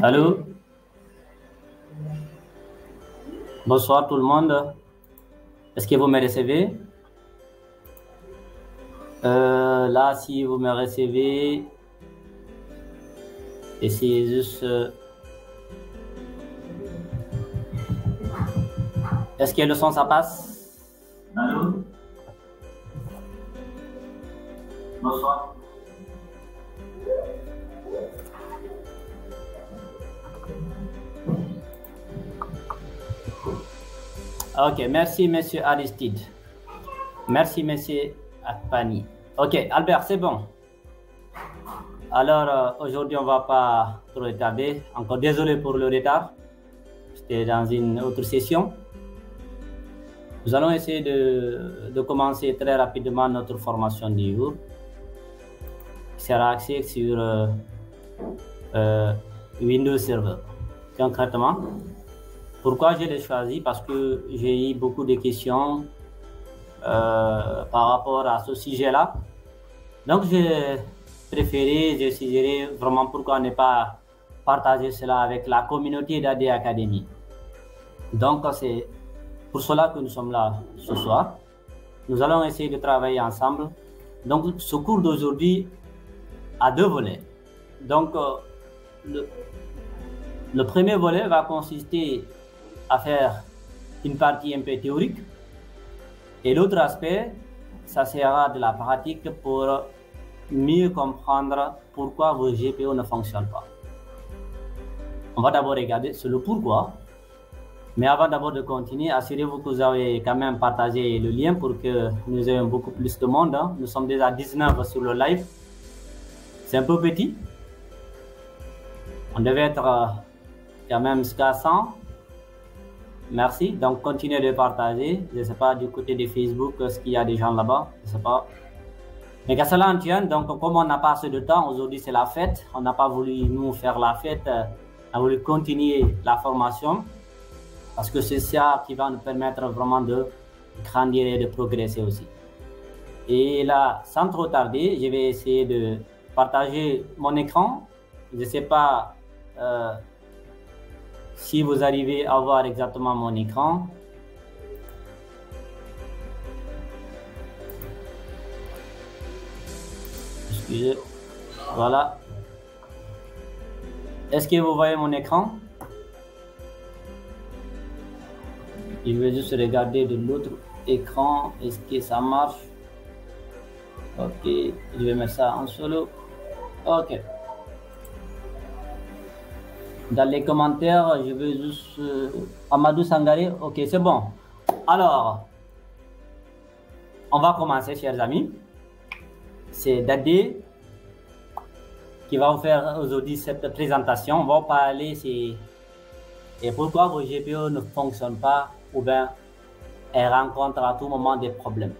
Allô? Bonsoir tout le monde. Est-ce que vous me recevez? Là, si vous me recevez, essayez juste... Est-ce que le son, ça passe? Allô? Bonsoir. Ok, merci Monsieur Aristide. Merci Monsieur Akpani. Ok, Albert, c'est bon. Alors, aujourd'hui, on ne va pas trop retarder. Encore désolé pour le retard. J'étais dans une autre session. Nous allons essayer de commencer très rapidement notre formation du jour, qui sera axée sur Windows Server. Concrètement, pourquoi je l'ai choisi? Parce que j'ai eu beaucoup de questions par rapport à ce sujet-là. Donc, j'ai préféré, je suggérais vraiment pourquoi ne pas partager cela avec la communauté d'AD Academy. Donc, c'est pour cela que nous sommes là ce soir. Nous allons essayer de travailler ensemble. Donc, ce cours d'aujourd'hui a deux volets. Donc, le premier volet va consister à faire une partie un peu théorique. Et l'autre aspect, ça sera de la pratique pour mieux comprendre pourquoi vos GPO ne fonctionnent pas. On va d'abord regarder sur le pourquoi. Mais avant d'abord de continuer, assurez-vous que vous avez quand même partagé le lien pour que nous ayons beaucoup plus de monde. Hein. Nous sommes déjà 19 sur le live. C'est un peu petit. On devait être quand même jusqu'à 100. Merci. Donc, continuez de partager. Je ne sais pas du côté de Facebook ce qu'il y a des gens là-bas. Je ne sais pas. Mais qu'à cela en tienne, donc comme on n'a pas assez de temps, aujourd'hui c'est la fête. On n'a pas voulu nous faire la fête. On a voulu continuer la formation. Parce que c'est ça qui va nous permettre vraiment de grandir et de progresser aussi. Et là, sans trop tarder, je vais essayer de partager mon écran. Je ne sais pas si vous arrivez à voir exactement mon écran. Excusez. Voilà. Est-ce que vous voyez mon écran? Je vais juste regarder de l'autre écran. Est-ce que ça marche? Ok. Je vais mettre ça en solo. Ok. Dans les commentaires, je vais juste... Amadou Sangaré, ok, c'est bon. Alors, on va commencer, chers amis. C'est Dadé qui va vous faire aujourd'hui cette présentation. On va parler et pourquoi vos GPO ne fonctionnent pas ou bien elles rencontrent à tout moment des problèmes.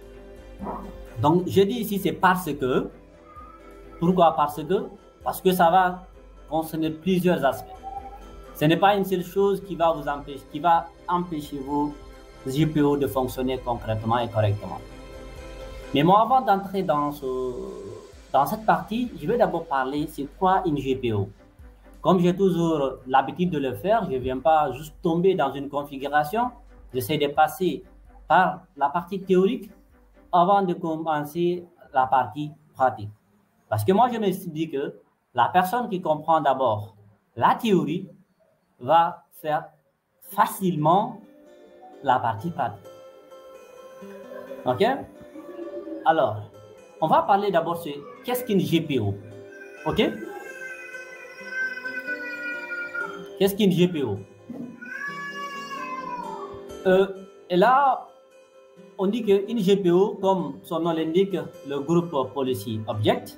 Donc, je dis ici, c'est parce que... Pourquoi? Parce que ça va concerner plusieurs aspects. Ce n'est pas une seule chose qui va vous empêcher, qui va empêcher vos GPO de fonctionner concrètement et correctement. Mais moi, avant d'entrer dans cette partie, je vais d'abord parler c'est quoi une GPO. Comme j'ai toujours l'habitude de le faire, je ne viens pas juste tomber dans une configuration. J'essaie de passer par la partie théorique avant de commencer la partie pratique. Parce que moi, je me suis dit que la personne qui comprend d'abord la théorie va faire facilement la partie pratique. Ok? Alors, on va parler d'abord de qu'est-ce qu'une GPO. Ok? Qu'est-ce qu'une GPO? Et là, on dit qu'une GPO, comme son nom l'indique, le groupe Policy Object,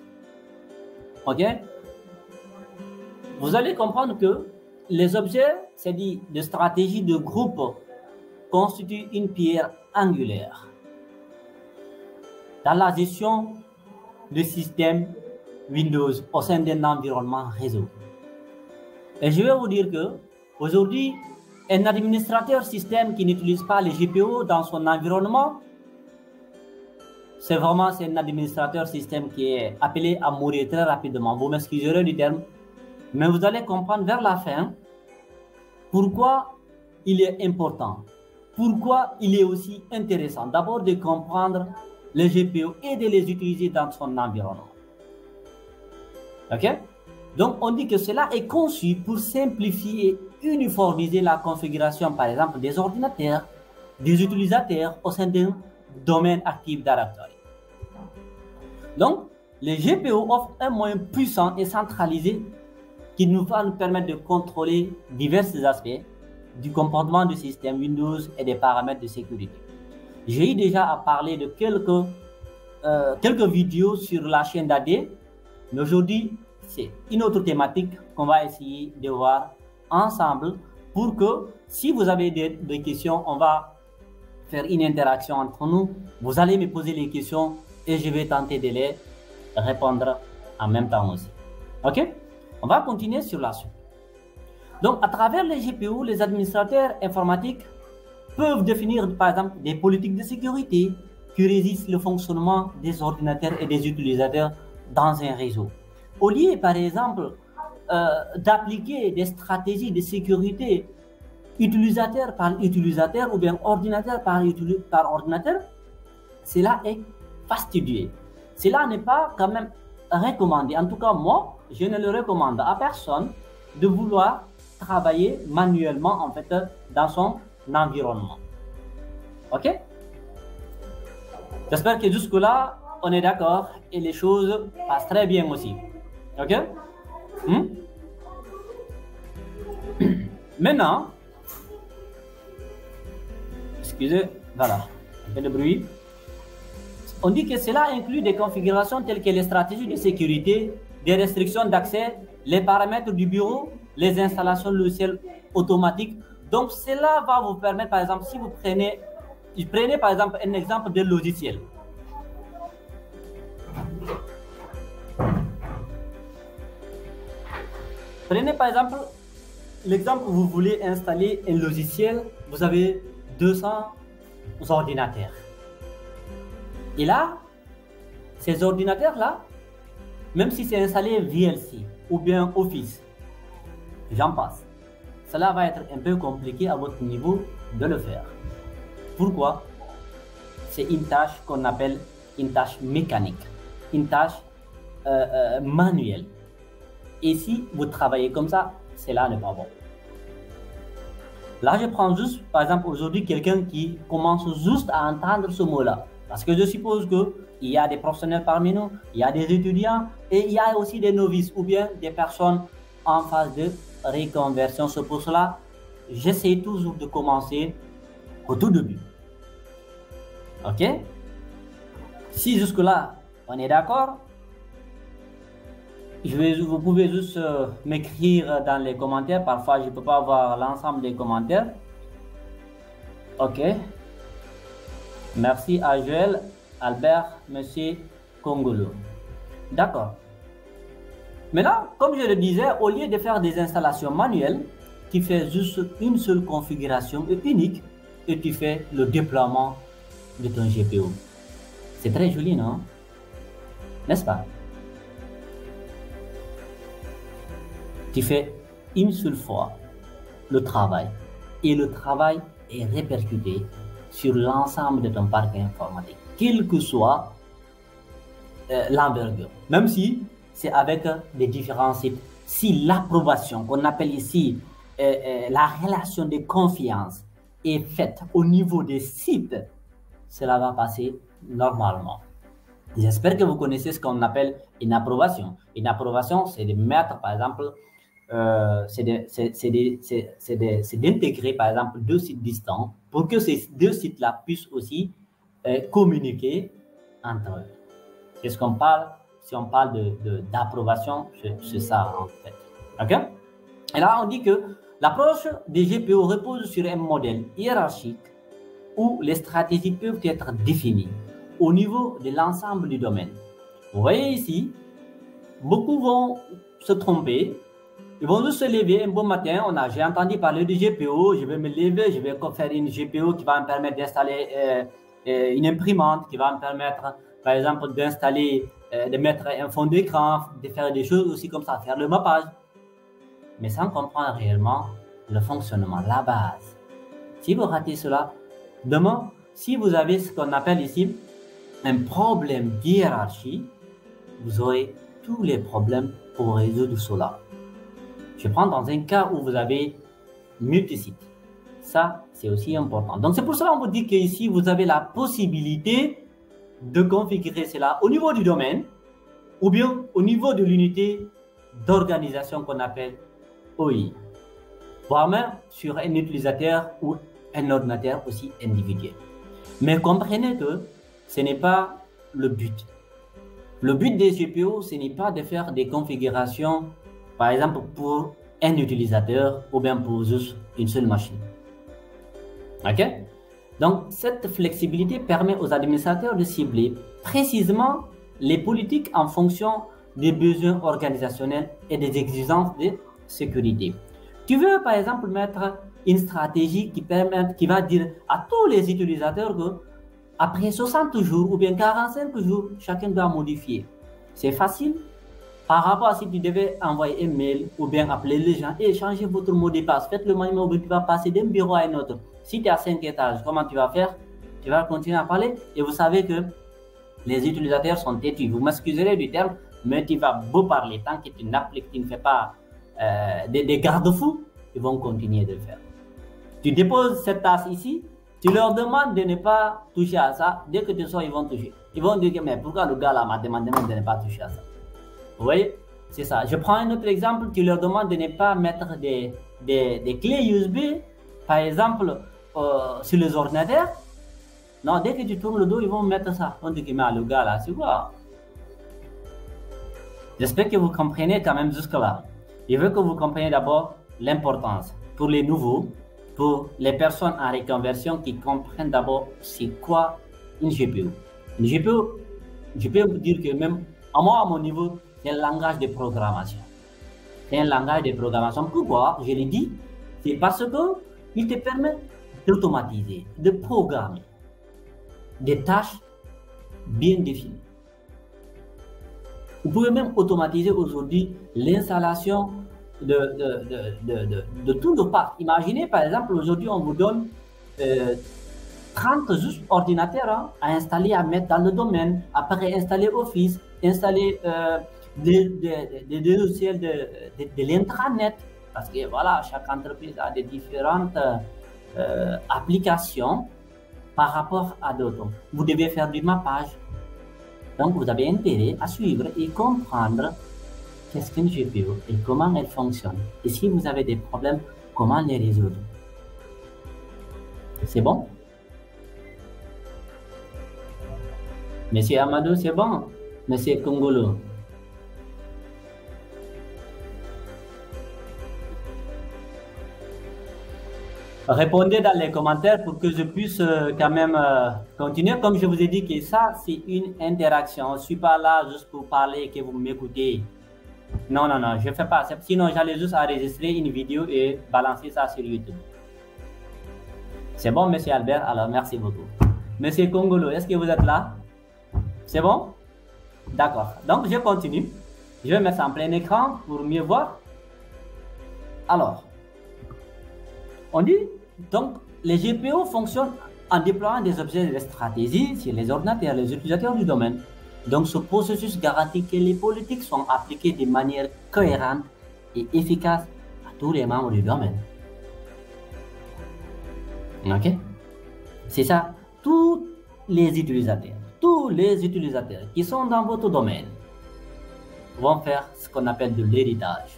ok? Vous allez comprendre que les objets, c'est-à-dire de stratégie de groupe, constituent une pierre angulaire. dans la gestion de système Windows au sein d'un environnement réseau. Et je vais vous dire que aujourd'hui, un administrateur système qui n'utilise pas les GPO dans son environnement, c'est un administrateur système qui est appelé à mourir très rapidement. Vous m'excuserez du terme, mais vous allez comprendre vers la fin pourquoi il est important, pourquoi il est aussi intéressant d'abord de comprendre les GPO et de les utiliser dans son environnement. Ok? Donc, on dit que cela est conçu pour simplifier et uniformiser la configuration, par exemple, des ordinateurs, des utilisateurs au sein d'un domaine Active Directory. Donc, les GPO offrent un moyen puissant et centralisé qui nous va nous permettre de contrôler divers aspects du comportement du système Windows et des paramètres de sécurité. J'ai eu déjà à parler de quelques vidéos sur la chaîne d'AD, mais aujourd'hui, c'est une autre thématique qu'on va essayer de voir ensemble pour que si vous avez des questions, on va faire une interaction entre nous. Vous allez me poser les questions et je vais tenter de les répondre en même temps aussi. Ok? On va continuer sur la suite. Donc, à travers les GPO, les administrateurs informatiques peuvent définir, par exemple, des politiques de sécurité qui régissent le fonctionnement des ordinateurs et des utilisateurs dans un réseau. Au lieu, par exemple, d'appliquer des stratégies de sécurité utilisateur par utilisateur ou bien ordinateur par ordinateur, cela est fastidieux. Cela n'est pas quand même recommandé. En tout cas, moi, je ne le recommande à personne de vouloir travailler manuellement en fait dans son environnement. Ok? J'espère que jusque-là, on est d'accord et les choses passent très bien aussi. Ok? Maintenant, excusez, voilà, un peu de bruit. On dit que cela inclut des configurations telles que les stratégies de sécurité, des restrictions d'accès, les paramètres du bureau, les installations logicielles automatiques. Donc, cela va vous permettre, par exemple, si vous prenez par exemple un exemple de logiciel. Prenez par exemple l'exemple où vous voulez installer un logiciel, vous avez 200 ordinateurs. Et là, ces ordinateurs-là, même si c'est installé VLC ou bien Office, j'en passe, cela va être un peu compliqué à votre niveau de le faire. Pourquoi? C'est une tâche qu'on appelle une tâche mécanique, une tâche manuelle. Et si vous travaillez comme ça, cela n'est pas bon. Là, je prends juste, par exemple, aujourd'hui, quelqu'un qui commence juste à entendre ce mot-là. Parce que je suppose qu'il y a des professionnels parmi nous, il y a des étudiants et il y a aussi des novices ou bien des personnes en phase de reconversion. C'est pour cela j'essaie toujours de commencer au tout début. Ok? Si jusque-là, on est d'accord, vous pouvez juste m'écrire dans les commentaires. Parfois, je ne peux pas voir l'ensemble des commentaires. Ok. Merci à Joël, Albert, Monsieur Congolo. D'accord. Maintenant, comme je le disais, au lieu de faire des installations manuelles, tu fais juste une seule configuration unique et tu fais le déploiement de ton GPO. C'est très joli, non? N'est-ce pas? Tu fais une seule fois le travail et le travail est répercuté sur l'ensemble de ton parc informatique, quel que soit l'envergure, même si c'est avec des différents sites. Si l'approbation qu'on appelle ici la relation de confiance est faite au niveau des sites, cela va passer normalement. J'espère que vous connaissez ce qu'on appelle une approbation. Une approbation, c'est de mettre, par exemple, c'est d'intégrer, par exemple, deux sites distants pour que ces deux sites-là puissent aussi communiquer entre eux. C'est ce qu'on parle, si on parle d'approbation, c'est ça en fait. Ok? Et là, on dit que l'approche des GPO repose sur un modèle hiérarchique où les stratégies peuvent être définies au niveau de l'ensemble du domaine. Vous voyez ici, beaucoup vont se tromper. Ils vont juste se lever un bon matin. J'ai entendu parler du GPO. Je vais me lever, je vais faire une GPO qui va me permettre d'installer une imprimante, qui va me permettre, par exemple, d'installer, de mettre un fond d'écran, de faire des choses aussi comme ça, faire le mappage. Mais sans comprendre réellement le fonctionnement, la base. Si vous ratez cela, demain, si vous avez ce qu'on appelle ici un problème d'hiérarchie, vous aurez tous les problèmes pour résoudre cela. Je prends dans un cas où vous avez multi-sites. Ça, c'est aussi important. Donc, c'est pour cela qu'on vous dit qu'ici, vous avez la possibilité de configurer cela au niveau du domaine ou bien au niveau de l'unité d'organisation qu'on appelle OI, voire même sur un utilisateur ou un ordinateur aussi individuel. Mais comprenez que ce n'est pas le but. Le but des GPO, ce n'est pas de faire des configurations, par exemple, pour un utilisateur ou bien pour juste une seule machine. OK? Donc, cette flexibilité permet aux administrateurs de cibler précisément les politiques en fonction des besoins organisationnels et des exigences de sécurité. Tu veux, par exemple, mettre une stratégie qui va dire à tous les utilisateurs que après 60 jours ou bien 45 jours, chacun doit modifier. C'est facile. Par rapport à si tu devais envoyer un mail ou bien appeler les gens et changer votre mot de passe, faites le manuel où tu vas passer d'un bureau à un autre. Si tu es à 5 étages, comment tu vas faire? Tu vas continuer à parler et vous savez que les utilisateurs sont têtus. Vous m'excuserez du terme, mais tu vas beau parler. Tant que tu n'appliques, tu ne fais pas des garde-fous, ils vont continuer de le faire. Tu déposes cette tasse ici, tu leur demandes de ne pas toucher à ça. Dès que tu sors, ils vont toucher. Ils vont dire que mais pourquoi le gars là m'a demandé de ne pas toucher à ça? Vous voyez, c'est ça. Je prends un autre exemple. Tu leur demandes de ne pas mettre des clés USB, par exemple, sur les ordinateurs. Non, dès que tu tournes le dos, ils vont mettre ça. On dit que mais le gars là, c'est quoi? J'espère que vous comprenez quand même jusque-là. Je veux que vous compreniez d'abord l'importance pour les nouveaux, pour les personnes en reconversion qui comprennent d'abord c'est quoi une GPU. Une GPU, je peux vous dire que même à mon niveau, c'est un langage de programmation. C'est un langage de programmation. Pourquoi? Je l'ai dit, c'est parce qu'il te permet d'automatiser, de programmer des tâches bien définies. Vous pouvez même automatiser aujourd'hui l'installation de tous nos parcs. Imaginez par exemple, aujourd'hui on vous donne 30 juste ordinateurs à installer, à mettre dans le domaine, après installer Office, installer des logiciels de l'intranet, parce que voilà, chaque entreprise a des différentes applications par rapport à d'autres. Vous devez faire du mappage. Donc, vous avez intérêt à suivre et comprendre qu'est-ce qu'une GPU et comment elle fonctionne. Et si vous avez des problèmes, comment les résoudre. C'est bon? Monsieur Amadou, c'est bon? Monsieur Kongolo? Répondez dans les commentaires pour que je puisse quand même continuer. Comme je vous ai dit que ça, c'est une interaction. Je ne suis pas là juste pour parler et que vous m'écoutez. Non, non, non, je ne fais pas ça. Sinon, j'allais juste enregistrer une vidéo et balancer ça sur YouTube. C'est bon, monsieur Albert? Alors, merci beaucoup. Monsieur Kongolo, est-ce que vous êtes là? C'est bon? D'accord. Donc, je continue. Je vais mettre ça en plein écran pour mieux voir. Alors, on dit, donc, les GPU fonctionnent en déployant des objets et des stratégies sur les ordinateurs, les utilisateurs du domaine. Donc, ce processus garantit que les politiques sont appliquées de manière cohérente et efficace à tous les membres du domaine. OK? C'est ça. Tous les utilisateurs qui sont dans votre domaine vont faire ce qu'on appelle de l'héritage.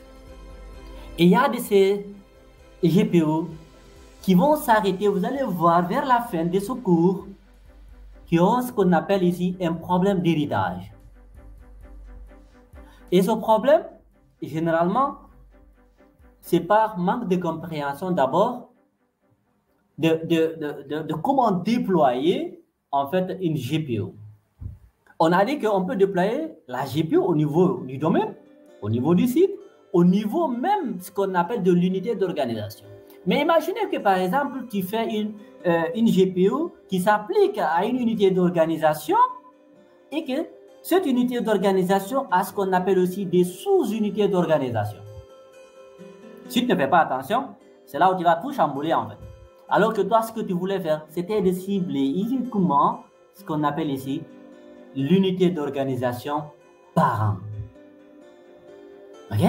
Et il y a de ces GPU qui vont s'arrêter, vous allez voir vers la fin de ce cours, qui ont ce qu'on appelle ici un problème d'héritage. Et ce problème, généralement, c'est par manque de compréhension d'abord de comment déployer en fait une GPU. On a dit qu'on peut déployer la GPU au niveau du domaine, au niveau du site, au niveau même ce qu'on appelle de l'unité d'organisation. Mais imaginez que par exemple, tu fais une GPU qui s'applique à une unité d'organisation et que cette unité d'organisation a ce qu'on appelle aussi des sous-unités d'organisation. Si tu ne fais pas attention, c'est là où tu vas tout chambouler en fait. Alors que toi, ce que tu voulais faire, c'était de cibler uniquement ce qu'on appelle ici l'unité d'organisation parent. Ok?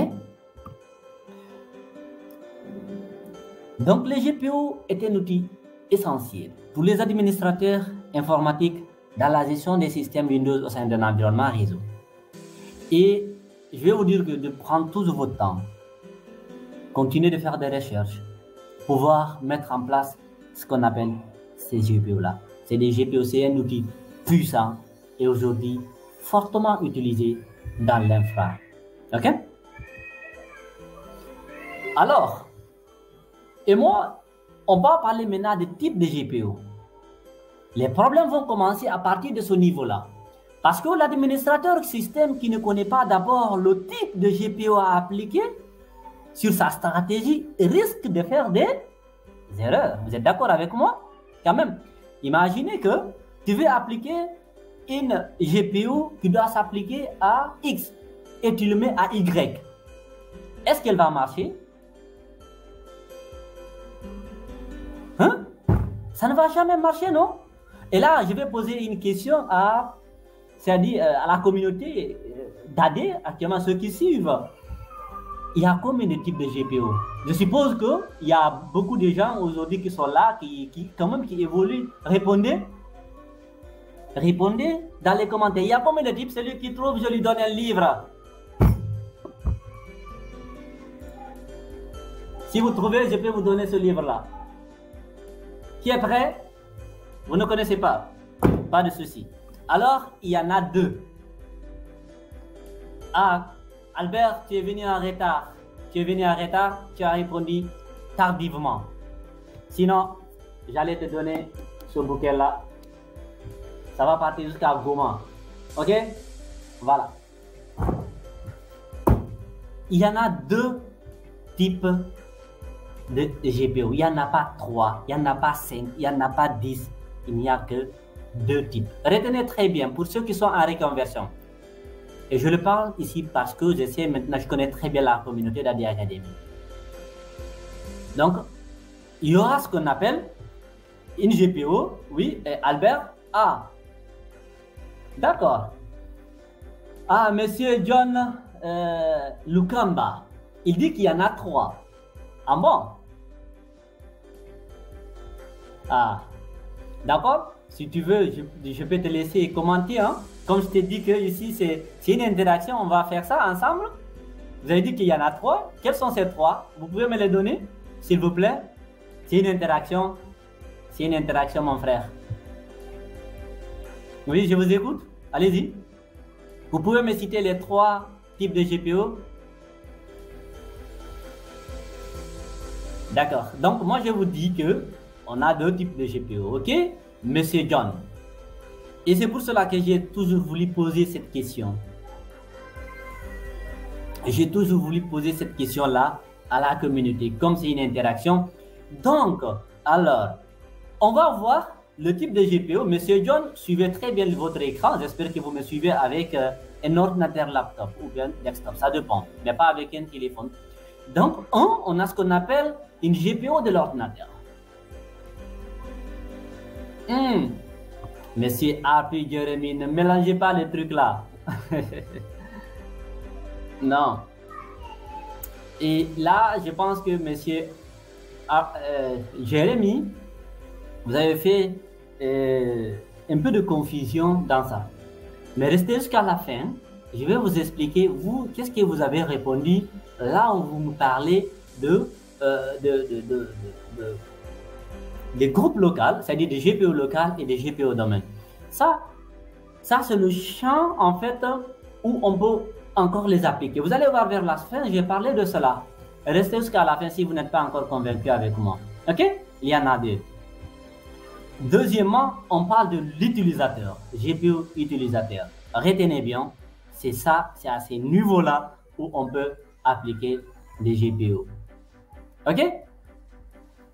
Donc, les GPU est un outil essentiel pour les administrateurs informatiques dans la gestion des systèmes Windows au sein d'un environnement réseau. Et je vais vous dire que de prendre tout votre temps, continuer de faire des recherches, pouvoir mettre en place ce qu'on appelle ces GPU-là. C'est des GPU, c'est un outil puissant et aujourd'hui fortement utilisé dans l'infra. Ok? Alors, et moi, on va parler maintenant des types de GPU. Les problèmes vont commencer à partir de ce niveau-là. Parce que l'administrateur système qui ne connaît pas d'abord le type de GPU à appliquer sur sa stratégie risque de faire des erreurs. Vous êtes d'accord avec moi? Quand même, imaginez que tu veux appliquer une GPU qui doit s'appliquer à X et tu le mets à Y. Est-ce qu'elle va marcher? Hein? Ça ne va jamais marcher, non? Et là, je vais poser une question à la communauté d'AD, actuellement ceux qui suivent. Il y a combien de types de GPU? Je suppose qu'il y a beaucoup de gens aujourd'hui qui sont là, qui évoluent. Répondez. Répondez dans les commentaires. Il y a combien de types? Celui qui trouve, je lui donne un livre. Si vous trouvez, je peux vous donner ce livre-là. Qui est prêt? Vous ne connaissez pas? Pas de souci. Alors, il y en a deux. Ah, Albert, tu es venu en retard. Tu es venu en retard, tu as répondu tardivement. Sinon, j'allais te donner ce bouquet-là. Ça va partir jusqu'à Goma. Ok? Voilà. Il y en a deux types de GPU. Il n'y en a pas 3, il n'y en a pas 5, il n'y en a pas 10. Il n'y a que deux types. Retenez très bien pour ceux qui sont en reconversion. Et je le parle ici parce que je sais maintenant, je connais très bien la communauté d'AD Academy. Donc, il y aura ce qu'on appelle une GPU. Oui, Albert. Ah, d'accord. Ah, monsieur John Lukamba, il dit qu'il y en a 3. Ah bon? Ah, d'accord. Si tu veux, je peux te laisser commenter. Hein? Comme je t'ai dit que ici, c'est une interaction, on va faire ça ensemble. Vous avez dit qu'il y en a 3. Quels sont ces 3? Vous pouvez me les donner, s'il vous plaît? C'est une interaction. C'est une interaction, mon frère. Oui, je vous écoute. Allez-y. Vous pouvez me citer les 3 types de GPU? D'accord. Donc, moi, je vous dis que on a 2 types de GPU, ok? Monsieur John. Et c'est pour cela que j'ai toujours voulu poser cette question. J'ai toujours voulu poser cette question-là à la communauté, comme c'est une interaction. Donc, alors, on va voir le type de GPU. Monsieur John, suivez très bien votre écran. J'espère que vous me suivez avec un ordinateur laptop ou bien desktop, ça dépend, mais pas avec un téléphone. Donc, on a ce qu'on appelle une GPU de l'ordinateur. Monsieur Happy Jeremy, ne mélangez pas les trucs là. Non. Et là, je pense que monsieur Jérémy, vous avez fait un peu de confusion dans ça. Mais restez jusqu'à la fin. Je vais vous expliquer, vous, qu'est-ce que vous avez répondu là où vous me parlez des groupes locaux, c'est-à-dire des GPU locales et des GPU domaine. Ça c'est le champ en fait où on peut encore les appliquer. Vous allez voir vers la fin, je vais parler de cela. Restez jusqu'à la fin si vous n'êtes pas encore convaincu avec moi. Ok? Il y en a 2. Deuxièmement, on parle de l'utilisateur, GPU utilisateur. Retenez bien, c'est ça, c'est à ce niveau-là où on peut appliquer des GPU. OK?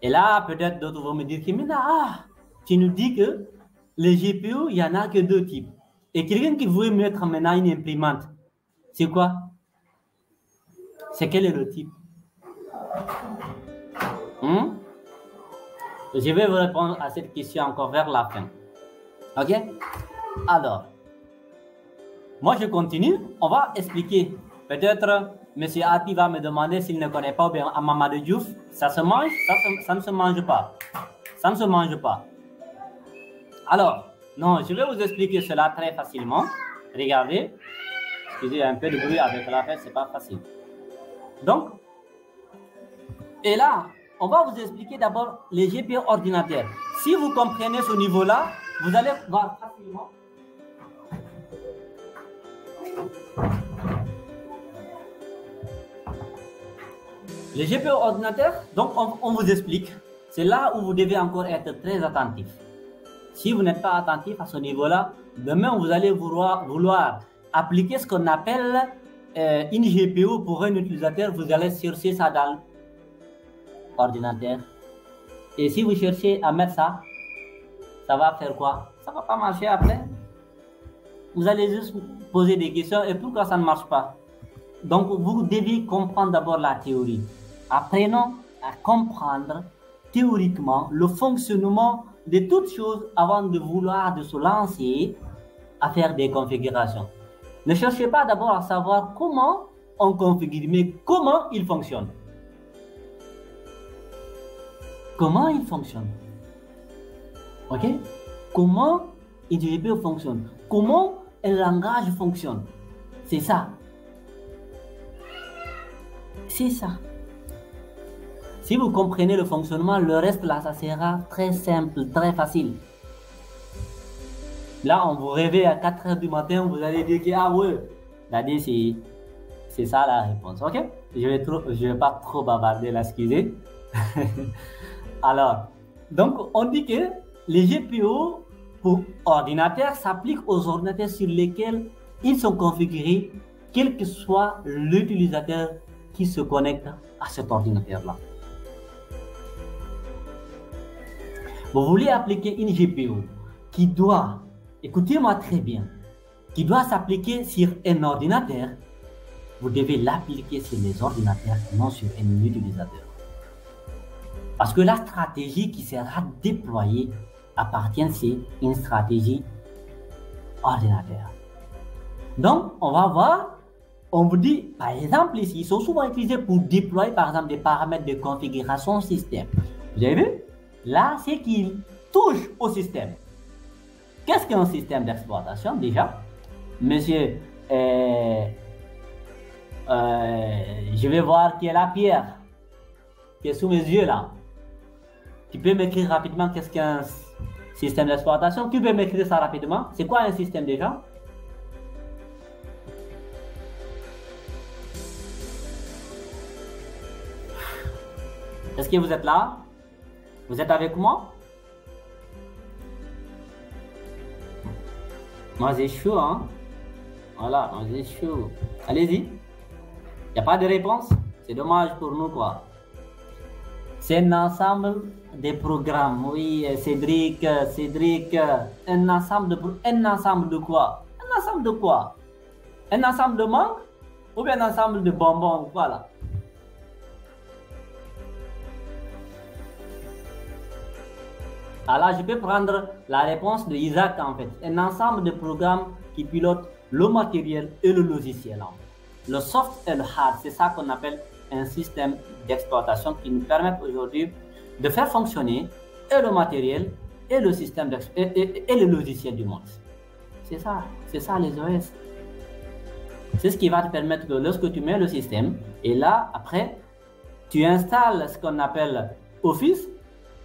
Et là, peut-être d'autres vont me dire, Kimina, tu nous dis que les GPU, il n'y en a que deux types. Et quelqu'un qui veut mettre maintenant une imprimante, c'est quoi? C'est quel est le type? Je vais vous répondre à cette question encore vers la fin. OK? Alors, moi je continue. On va expliquer. Peut-être M. Ati va me demander s'il ne connaît pas ou bien Mamadou Diouf. Ça se mange? Ça ne se mange pas. Ça ne se mange pas. Alors, non, je vais vous expliquer cela très facilement. Regardez. Excusez, il y a un peu de bruit avec la fête, c'est pas facile. Donc, et là, on va vous expliquer d'abord les GPU ordinateurs. Si vous comprenez ce niveau-là, vous allez voir facilement. Les GPU ordinateurs, donc on vous explique. C'est là où vous devez encore être très attentif. Si vous n'êtes pas attentif à ce niveau-là, demain vous allez vouloir appliquer ce qu'on appelle une GPU pour un utilisateur. Vous allez chercher ça dans l'ordinateur. Et si vous cherchez à mettre ça, ça va faire quoi? Ça ne va pas marcher après. Vous allez juste poser des questions et pourquoi ça ne marche pas? Donc vous devez comprendre d'abord la théorie. Apprenons à comprendre théoriquement le fonctionnement de toutes choses avant de vouloir se lancer à faire des configurations. Ne cherchez pas d'abord à savoir comment on configure, mais comment il fonctionne. Comment il fonctionne? OK? Comment une GPU fonctionne? Comment un langage fonctionne? C'est ça. C'est ça. Si vous comprenez le fonctionnement, le reste là, ça sera très simple, très facile. Là, on vous réveille à 4 h du matin, vous allez dire que, ah ouais, c'est ça la réponse. OK? Je vais pas trop bavarder là, excusez. Alors, donc, on dit que les GPU pour ordinateurs s'appliquent aux ordinateurs sur lesquels ils sont configurés, quel que soit l'utilisateur qui se connecte à cet ordinateur-là. Vous voulez appliquer une GPU qui doit, écoutez-moi très bien, qui doit s'appliquer sur un ordinateur, vous devez l'appliquer sur les ordinateurs, non sur un utilisateur. Parce que la stratégie qui sera déployée appartient, c'est une stratégie ordinateur. Donc, on va voir, on vous dit, par exemple ici, ils sont souvent utilisés pour déployer par exemple des paramètres de configuration système. Vous avez vu? Là, c'est qu'il touche au système. Qu'est-ce qu'un système d'exploitation déjà? Monsieur, je vais voir qui est la pierre qui est sous mes yeux là. Tu peux m'écrire rapidement qu'est-ce qu'un système d'exploitation? Tu peux m'écrire ça rapidement? C'est quoi un système déjà? Est-ce que vous êtes là? Vous êtes avec moi? Moi j'ai chaud, hein? Voilà, moi j'ai chaud. Allez-y. Il n'y a pas de réponse? C'est dommage pour nous, quoi. C'est un ensemble de programmes. Oui, Cédric, un ensemble de quoi? Un ensemble de quoi? Un ensemble de mangues? Ou bien un ensemble de bonbons? Voilà. Alors, je peux prendre la réponse de Isaac en fait. Un ensemble de programmes qui pilotent le matériel et le logiciel. Le soft et le hard, c'est ça qu'on appelle un système d'exploitation qui nous permet aujourd'hui de faire fonctionner et le matériel et le système et le logiciel du monde. C'est ça les OS. C'est ce qui va te permettre que lorsque tu mets le système et là, après, tu installes ce qu'on appelle Office.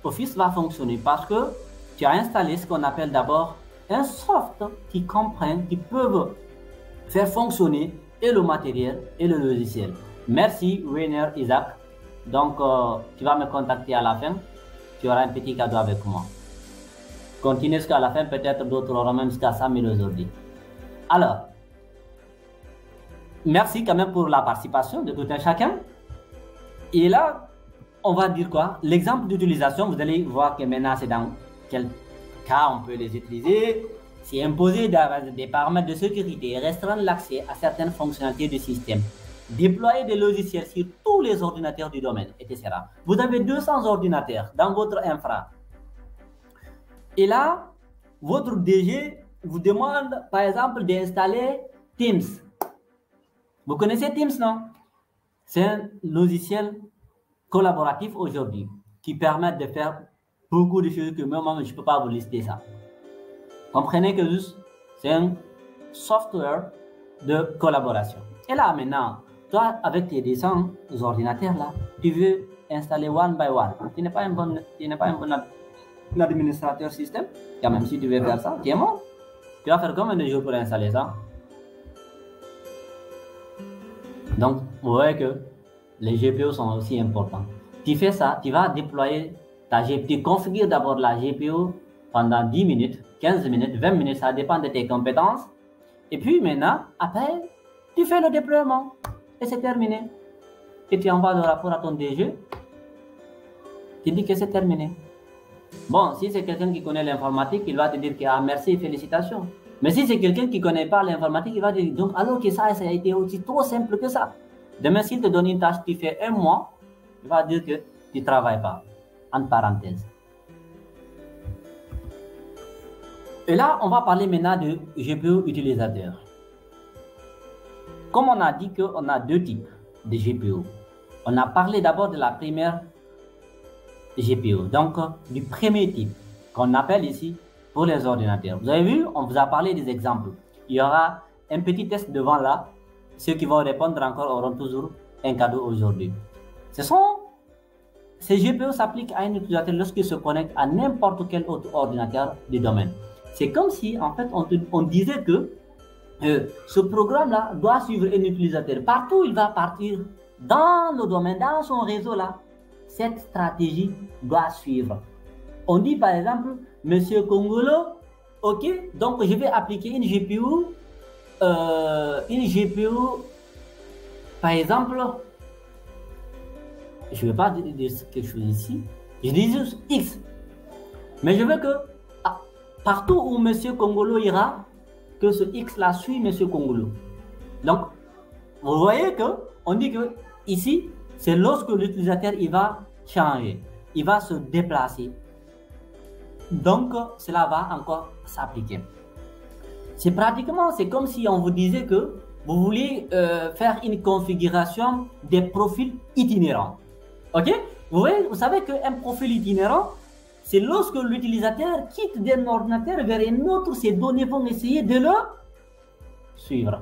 Office va fonctionner parce que tu as installé ce qu'on appelle d'abord un soft qui comprend, qui peut faire fonctionner et le matériel et le logiciel. Merci Rainer Isaac. Donc tu vas me contacter à la fin. Tu auras un petit cadeau avec moi. continuer jusqu'à la fin, peut-être d'autres auront même jusqu'à 100 000 aujourd'hui. Alors, merci quand même pour la participation de tout un chacun. Et là, on va dire quoi? L'exemple d'utilisation, vous allez voir que maintenant, c'est dans quel cas on peut les utiliser. C'est imposer des paramètres de sécurité, restreindre l'accès à certaines fonctionnalités du système, déployer des logiciels sur tous les ordinateurs du domaine, etc. Vous avez 200 ordinateurs dans votre infra. Et là, votre DG vous demande, par exemple, d'installer Teams. Vous connaissez Teams, non? C'est un logiciel collaboratif aujourd'hui qui permet de faire beaucoup de choses que moi-même, je ne peux pas vous lister ça. Comprenez que c'est un software de collaboration. Et là, maintenant, toi, avec tes 200 ordinateurs, là, tu veux installer one by one. Tu n'es pas un bon administrateur système. Quand même, si tu veux faire ça, tu es mort. Tu vas faire combien de jours pour installer ça? Donc, vous voyez que les GPU sont aussi importants. Tu fais ça, tu vas déployer ta GPU. Tu configures d'abord la GPU pendant 10 minutes, 15 minutes, 20 minutes, ça dépend de tes compétences. Et puis maintenant, après, tu fais le déploiement. Et c'est terminé. Et tu envoies le rapport à ton DG. Tu dis que c'est terminé. Bon, si c'est quelqu'un qui connaît l'informatique, il va te dire que ah, merci, félicitations. Mais si c'est quelqu'un qui ne connaît pas l'informatique, il va te dire donc alors que ça a été aussi trop simple que ça. Demain, s'il te donne une tâche, tu fais un mois, il va dire que tu ne travailles pas. Entre parenthèses. Et là, on va parler maintenant de GPU utilisateur. Comme on a dit qu'on a deux types de GPU. On a parlé d'abord de la première GPU, donc du premier type qu'on appelle ici pour les ordinateurs. Vous avez vu, on vous a parlé des exemples. Il y aura un petit test devant là. Ceux qui vont répondre encore auront toujours un cadeau aujourd'hui. Ces GPU s'appliquent à un utilisateur lorsqu'il se connecte à n'importe quel autre ordinateur du domaine. C'est comme si, en fait, on disait que ce programme-là doit suivre un utilisateur. Partout où il va partir, dans le domaine, dans son réseau-là, cette stratégie doit suivre. On dit par exemple, Monsieur Congolo, ok, donc je vais appliquer une GPU, par exemple, je ne vais pas dire quelque chose ici, je dis juste X, mais je veux que partout où Monsieur Congolo ira, que ce X-là suit Monsieur Congolo. Donc, vous voyez que on dit que ici, c'est lorsque l'utilisateur il va changer, il va se déplacer. Donc, cela va encore s'appliquer. C'est comme si on vous disait que vous vouliez faire une configuration des profils itinérants. Ok? Vous savez qu'un profil itinérant, c'est lorsque l'utilisateur quitte d'un ordinateur vers un autre, ces données vont essayer de le suivre.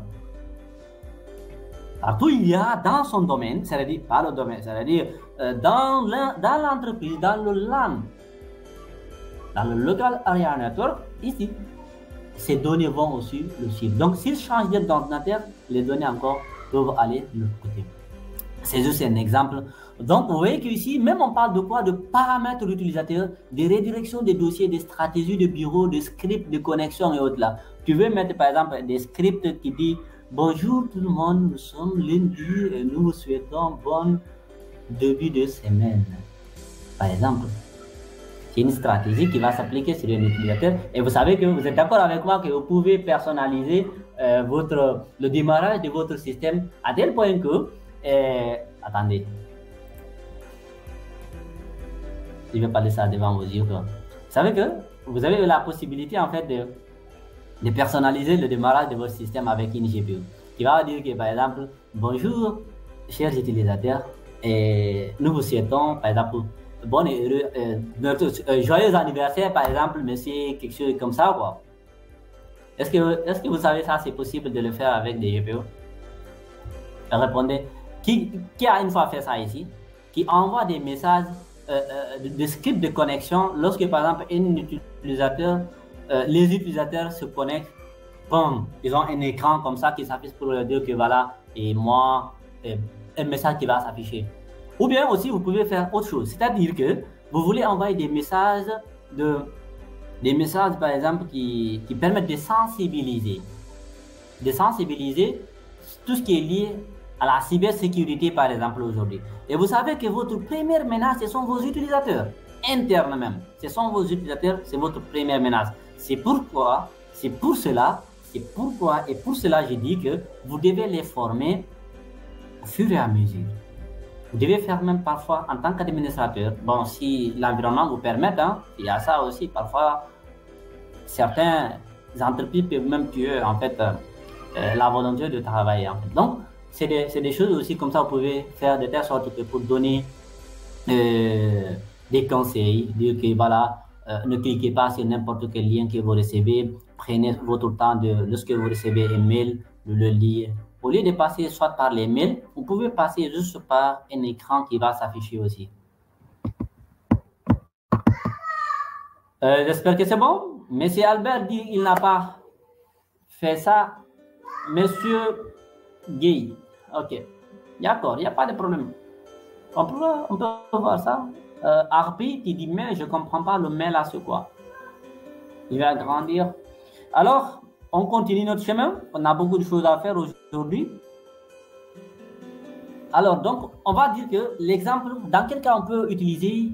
Partout il y a dans son domaine, c'est-à-dire pas le domaine, c'est-à-dire dans l'entreprise, dans le LAN, dans le Local Area Network, ici, ces données vont aussi le suivre. Donc s'il change d'ordinateur, les données encore peuvent aller de l'autre côté. C'est juste un exemple. Donc, vous voyez qu'ici, même on parle de quoi? De paramètres d'utilisateur, de redirection des dossiers, des stratégies de bureau, de scripts de connexion et autres là. Tu veux mettre par exemple des scripts qui disent bonjour tout le monde, nous sommes lundi et nous vous souhaitons bon début de semaine. Par exemple, c'est une stratégie qui va s'appliquer sur un utilisateur. Et vous savez que vous êtes d'accord avec moi que vous pouvez personnaliser le démarrage de votre système à tel point que attendez. Je vais parler ça devant vos yeux. Vous savez que vous avez la possibilité en fait de personnaliser le démarrage de votre système avec une GPU. Qui va dire que par exemple, bonjour chers utilisateurs, et nous vous souhaitons par exemple bon et heureux, joyeux anniversaire par exemple, monsieur, quelque chose comme ça quoi. Est-ce que vous savez ça, c'est possible de le faire avec des GPU? Répondez. Qui a une fois fait ça ici? Qui envoie des messages de script de connexion lorsque par exemple les utilisateurs se connectent, bon, ils ont un écran comme ça qui s'affiche pour leur dire que voilà, et moi, un message qui va s'afficher. Ou bien aussi, vous pouvez faire autre chose, c'est-à-dire que vous voulez envoyer des messages Des messages, par exemple, qui permettent de sensibiliser tout ce qui est lié à la cybersécurité, par exemple, aujourd'hui. Et vous savez que votre première menace, ce sont vos utilisateurs, internes même. Ce sont vos utilisateurs, c'est votre première menace. C'est pourquoi, et pour cela, je dis que vous devez les former au fur et à mesure. Vous devez faire même parfois en tant qu'administrateur, bon, si l'environnement vous permet, hein, il y a ça aussi, parfois, certaines entreprises peuvent même tuer, en fait, la volonté de travailler, en fait. Donc, c'est des choses aussi comme ça, vous pouvez faire de telle sorte que pour donner des conseils, dire que voilà, ne cliquez pas sur n'importe quel lien que vous recevez, prenez votre temps lorsque vous recevez un mail, de le lire. Au lieu de passer soit par les mails, vous pouvez passer juste par un écran qui va s'afficher aussi. J'espère que c'est bon. Monsieur Albert dit qu'il n'a pas fait ça. Monsieur Gay. Ok. D'accord, il n'y a pas de problème. On peut voir ça. Harpy qui dit mais je ne comprends pas le mail à ce quoi. Il va grandir. Alors, on continue notre chemin. On a beaucoup de choses à faire aujourd'hui. Alors, donc, on va dire que l'exemple, dans quel cas on peut utiliser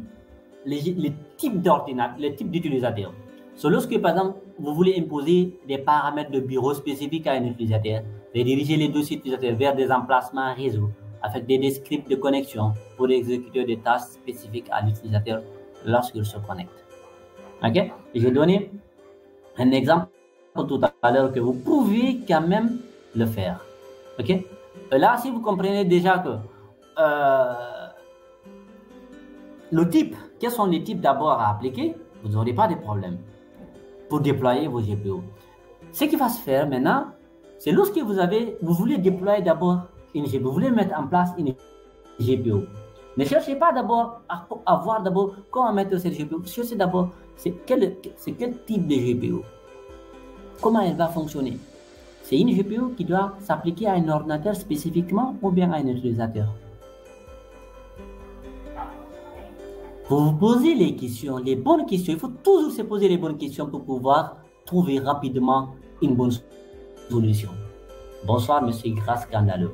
les types d'ordinateurs, les types d'utilisateurs. Lorsque, par exemple, vous voulez imposer des paramètres de bureau spécifiques à un utilisateur, rediriger les dossiers utilisateurs vers des emplacements réseau avec des scripts de connexion pour exécuter des tâches spécifiques à l'utilisateur lorsqu'il se connecte. Ok? J'ai donné un exemple tout à l'heure que vous pouvez quand même le faire. Ok? Là, si vous comprenez déjà que le type, quels sont les types d'abord à appliquer, vous n'aurez pas de problème pour déployer vos GPO. Ce qui va se faire maintenant, c'est lorsque vous voulez déployer d'abord une GPO, vous voulez mettre en place une GPO. Ne cherchez pas d'abord à voir d'abord comment mettre cette GPO. Cherchez d'abord c'est quel type de GPO. Comment elle va fonctionner. C'est une GPO qui doit s'appliquer à un ordinateur spécifiquement ou bien à un utilisateur. Vous vous posez les questions, les bonnes questions. Il faut toujours se poser les bonnes questions pour pouvoir trouver rapidement une bonne solution. Bonsoir, monsieur Grasse Scandaleux.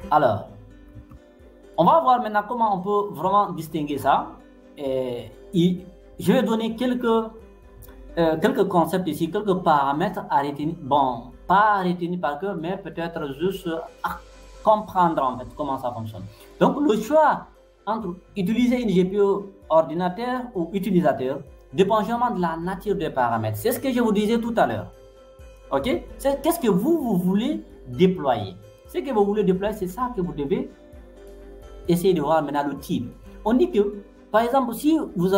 Alors, on va voir maintenant comment on peut vraiment distinguer ça. Je vais donner quelques concepts ici, quelques paramètres à retenir. Bon, pas à retenir par cœur, mais peut-être juste à comprendre en fait comment ça fonctionne. Donc, le choix entre utiliser une GPO ordinateur ou utilisateur dépend vraiment de la nature des paramètres. C'est ce que je vous disais tout à l'heure. Ok? Qu'est-ce que vous voulez déployer? Ce que vous voulez déployer, c'est ça que vous devez essayer de voir maintenant le type. On dit que, par exemple, si vous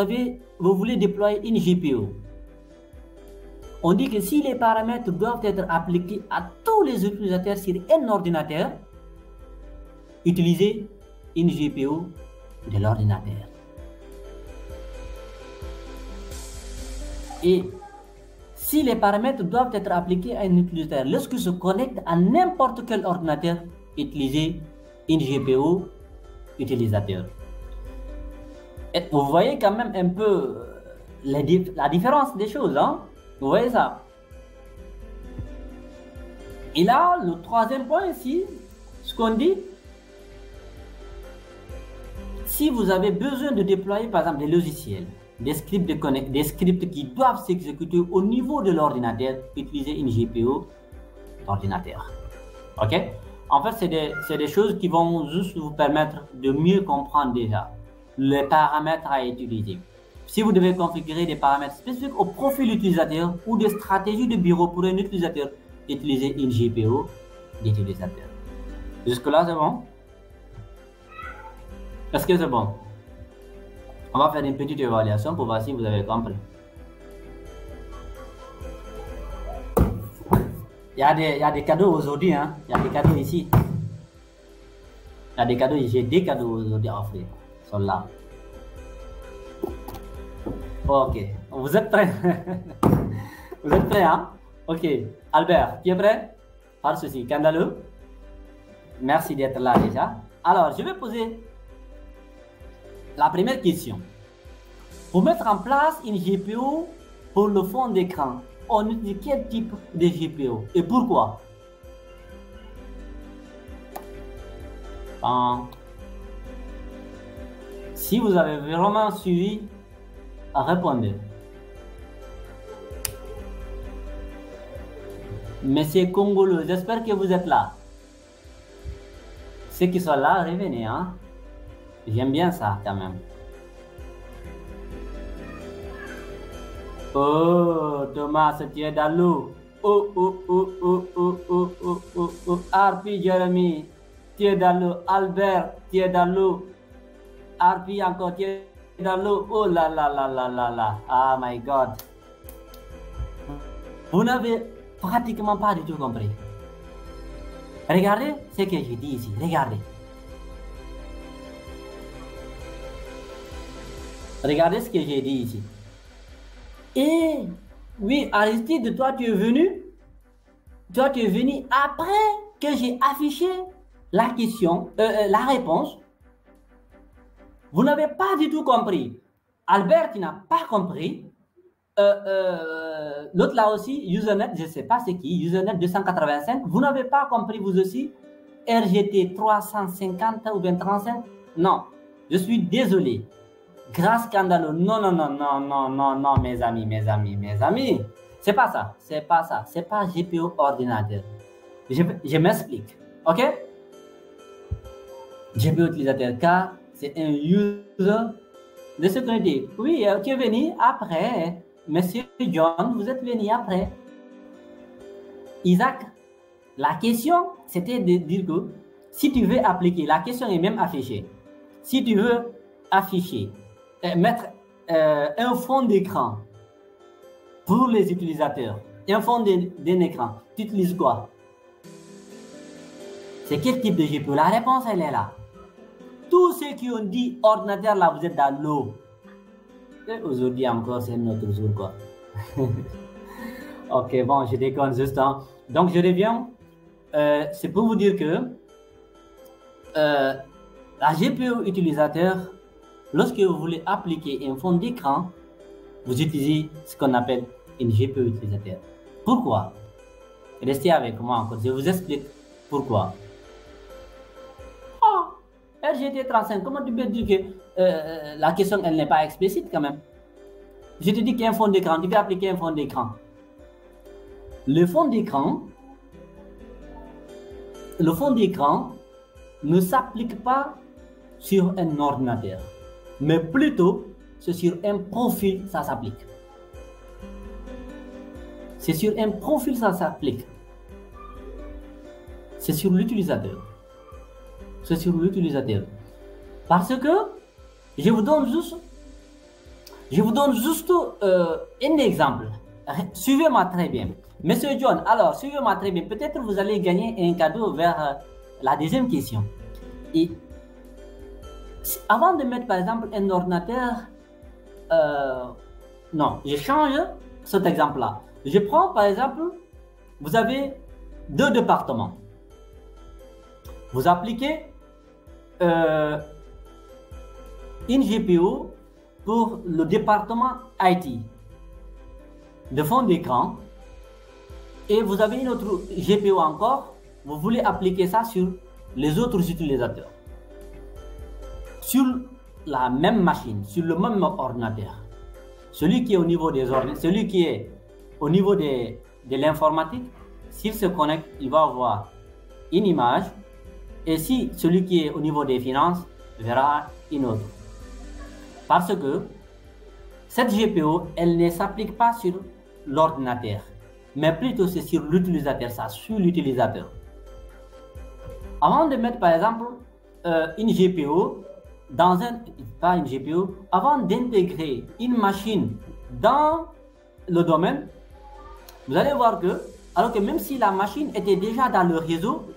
voulez déployer une GPO, on dit que si les paramètres doivent être appliqués à tous les utilisateurs sur un ordinateur, utilisez une GPO de l'ordinateur. Et si les paramètres doivent être appliqués à un utilisateur lorsqu'il se connecte à n'importe quel ordinateur, utilisez une GPO utilisateur. Et vous voyez quand même un peu la différence des choses, hein? Vous voyez ça? Et là, le troisième point ici, ce qu'on dit, si vous avez besoin de déployer par exemple des logiciels, des scripts qui doivent s'exécuter au niveau de l'ordinateur, utilisez une GPO d'ordinateur. Ok? En fait, c'est des choses qui vont juste vous permettre de mieux comprendre déjà les paramètres à utiliser. Si vous devez configurer des paramètres spécifiques au profil utilisateur ou des stratégies de bureau pour un utilisateur, utilisez une GPO d'utilisateur. Jusque-là, c'est bon? Est-ce que c'est bon? On va faire une petite évaluation pour voir si vous avez compris. Il y a des cadeaux aujourd'hui, hein? Il y a des cadeaux ici. Il y a des cadeaux, j'ai des cadeaux aujourd'hui à offrir. Ils sont là. Ok, vous êtes prêts? Vous êtes prêts, hein? Ok, Albert, tu es prêt? Pas de souci. Scandaleux? Merci d'être là déjà. Alors, je vais poser la première question. Pour mettre en place une GPU pour le fond d'écran, on utilise quel type de GPU et pourquoi? Si vous avez vraiment suivi, répondez. Monsieur Congolais, j'espère que vous êtes là. Ceux qui sont là, revenez, hein. J'aime bien ça quand même. Oh, Thomas, tu es dans l'eau. Oh. Harpy, Jérémy, tu es dans l'eau. Albert, tu es dans l'eau. Harpy encore, tu es dans l'eau. Oh là là là là là là. Oh my God. Vous n'avez pratiquement pas du tout compris. Regardez ce que je dis ici. Regardez. Regardez ce que j'ai dit ici. Et oui, Aristide, toi tu es venu après que j'ai affiché la question, la réponse. Vous n'avez pas du tout compris. Albert, tu n'as pas compris. L'autre là aussi, Usernet, je ne sais pas c'est qui, Usernet 285, vous n'avez pas compris vous aussi. RGT 350 ou 35. Non, je suis désolé. Grâce scandaleux. Non, mes amis. C'est pas ça. C'est pas GPU ordinateur. Je m'explique. Ok? GPU utilisateur car c'est un user de sécurité. Oui, tu es venu après. Monsieur John, vous êtes venu après. Isaac, la question, c'était de dire que si tu veux appliquer, la question est même affichée. Si tu veux afficher, mettre un fond d'écran pour les utilisateurs, un fond d'un écran, tu utilises quoi? C'est quel type de GPU? La réponse, elle est là. Tous ceux qui ont dit ordinateur, là, vous êtes dans l'eau. Aujourd'hui encore, c'est notre jour, quoi. Ok, bon, je déconne juste. Hein. Donc, je reviens. C'est pour vous dire que la GPU utilisateur, lorsque vous voulez appliquer un fond d'écran, vous utilisez ce qu'on appelle une GPU utilisateur. Pourquoi? Restez avec moi encore, je vous explique pourquoi. Oh, RGT 35, comment tu peux dire que la question elle n'est pas explicite quand même? Je te dis qu'il y a un fond d'écran, tu peux appliquer un fond d'écran. Le fond d'écran ne s'applique pas sur un ordinateur, mais plutôt c'est sur un profil ça s'applique. C'est sur un profil ça s'applique. C'est sur l'utilisateur. C'est sur l'utilisateur. Parce que je vous donne juste un exemple. Suivez-moi très bien. Monsieur John, alors suivez-moi très bien. Peut-être vous allez gagner un cadeau vers la deuxième question. Et avant de mettre par exemple un ordinateur, non, je change cet exemple-là. Je prends par exemple, vous avez deux départements. Vous appliquez une GPU pour le département IT de fond d'écran et vous avez une autre GPU encore, vous voulez appliquer ça sur les autres utilisateurs. Sur la même machine, sur le même ordinateur. Celui qui est au niveau des ordinateurs, celui qui est au niveau de l'informatique, s'il se connecte, il va avoir une image. Et si celui qui est au niveau des finances verra une autre. Parce que cette GPU, elle ne s'applique pas sur l'ordinateur, mais plutôt c'est sur l'utilisateur, ça suit l'utilisateur. Avant de mettre par exemple une GPU dans pas une GPU, avant d'intégrer une machine dans le domaine, vous allez voir que, alors que même si la machine était déjà dans le réseau,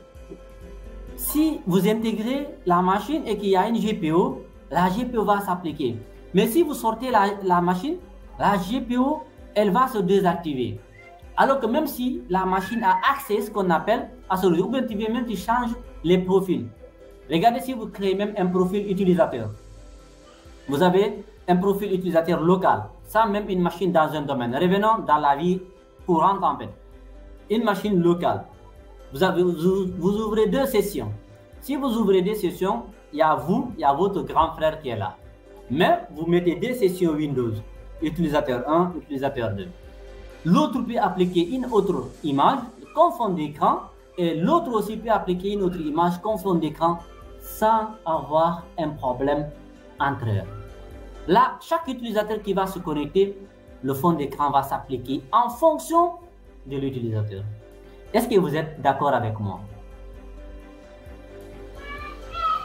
si vous intégrez la machine et qu'il y a une GPU, la GPU va s'appliquer. Mais si vous sortez la machine, la GPU, elle va se désactiver. Alors que même si la machine a accès à ce qu'on appelle à ce réseau, ou bien tu changes les profils. Regardez si vous créez même un profil utilisateur. Vous avez un profil utilisateur local, ça même une machine dans un domaine. Revenons dans la vie courante en fait. Une machine locale. Vous ouvrez deux sessions. Si vous ouvrez des sessions, il y a vous, il y a votre grand frère qui est là. Mais vous mettez deux sessions Windows, utilisateur 1, utilisateur 2. L'autre peut appliquer une autre image, confond d'écran, et l'autre aussi peut appliquer une autre image, confond d'écran, sans avoir un problème entre eux. Là, chaque utilisateur qui va se connecter, le fond d'écran va s'appliquer en fonction de l'utilisateur. Est-ce que vous êtes d'accord avec moi?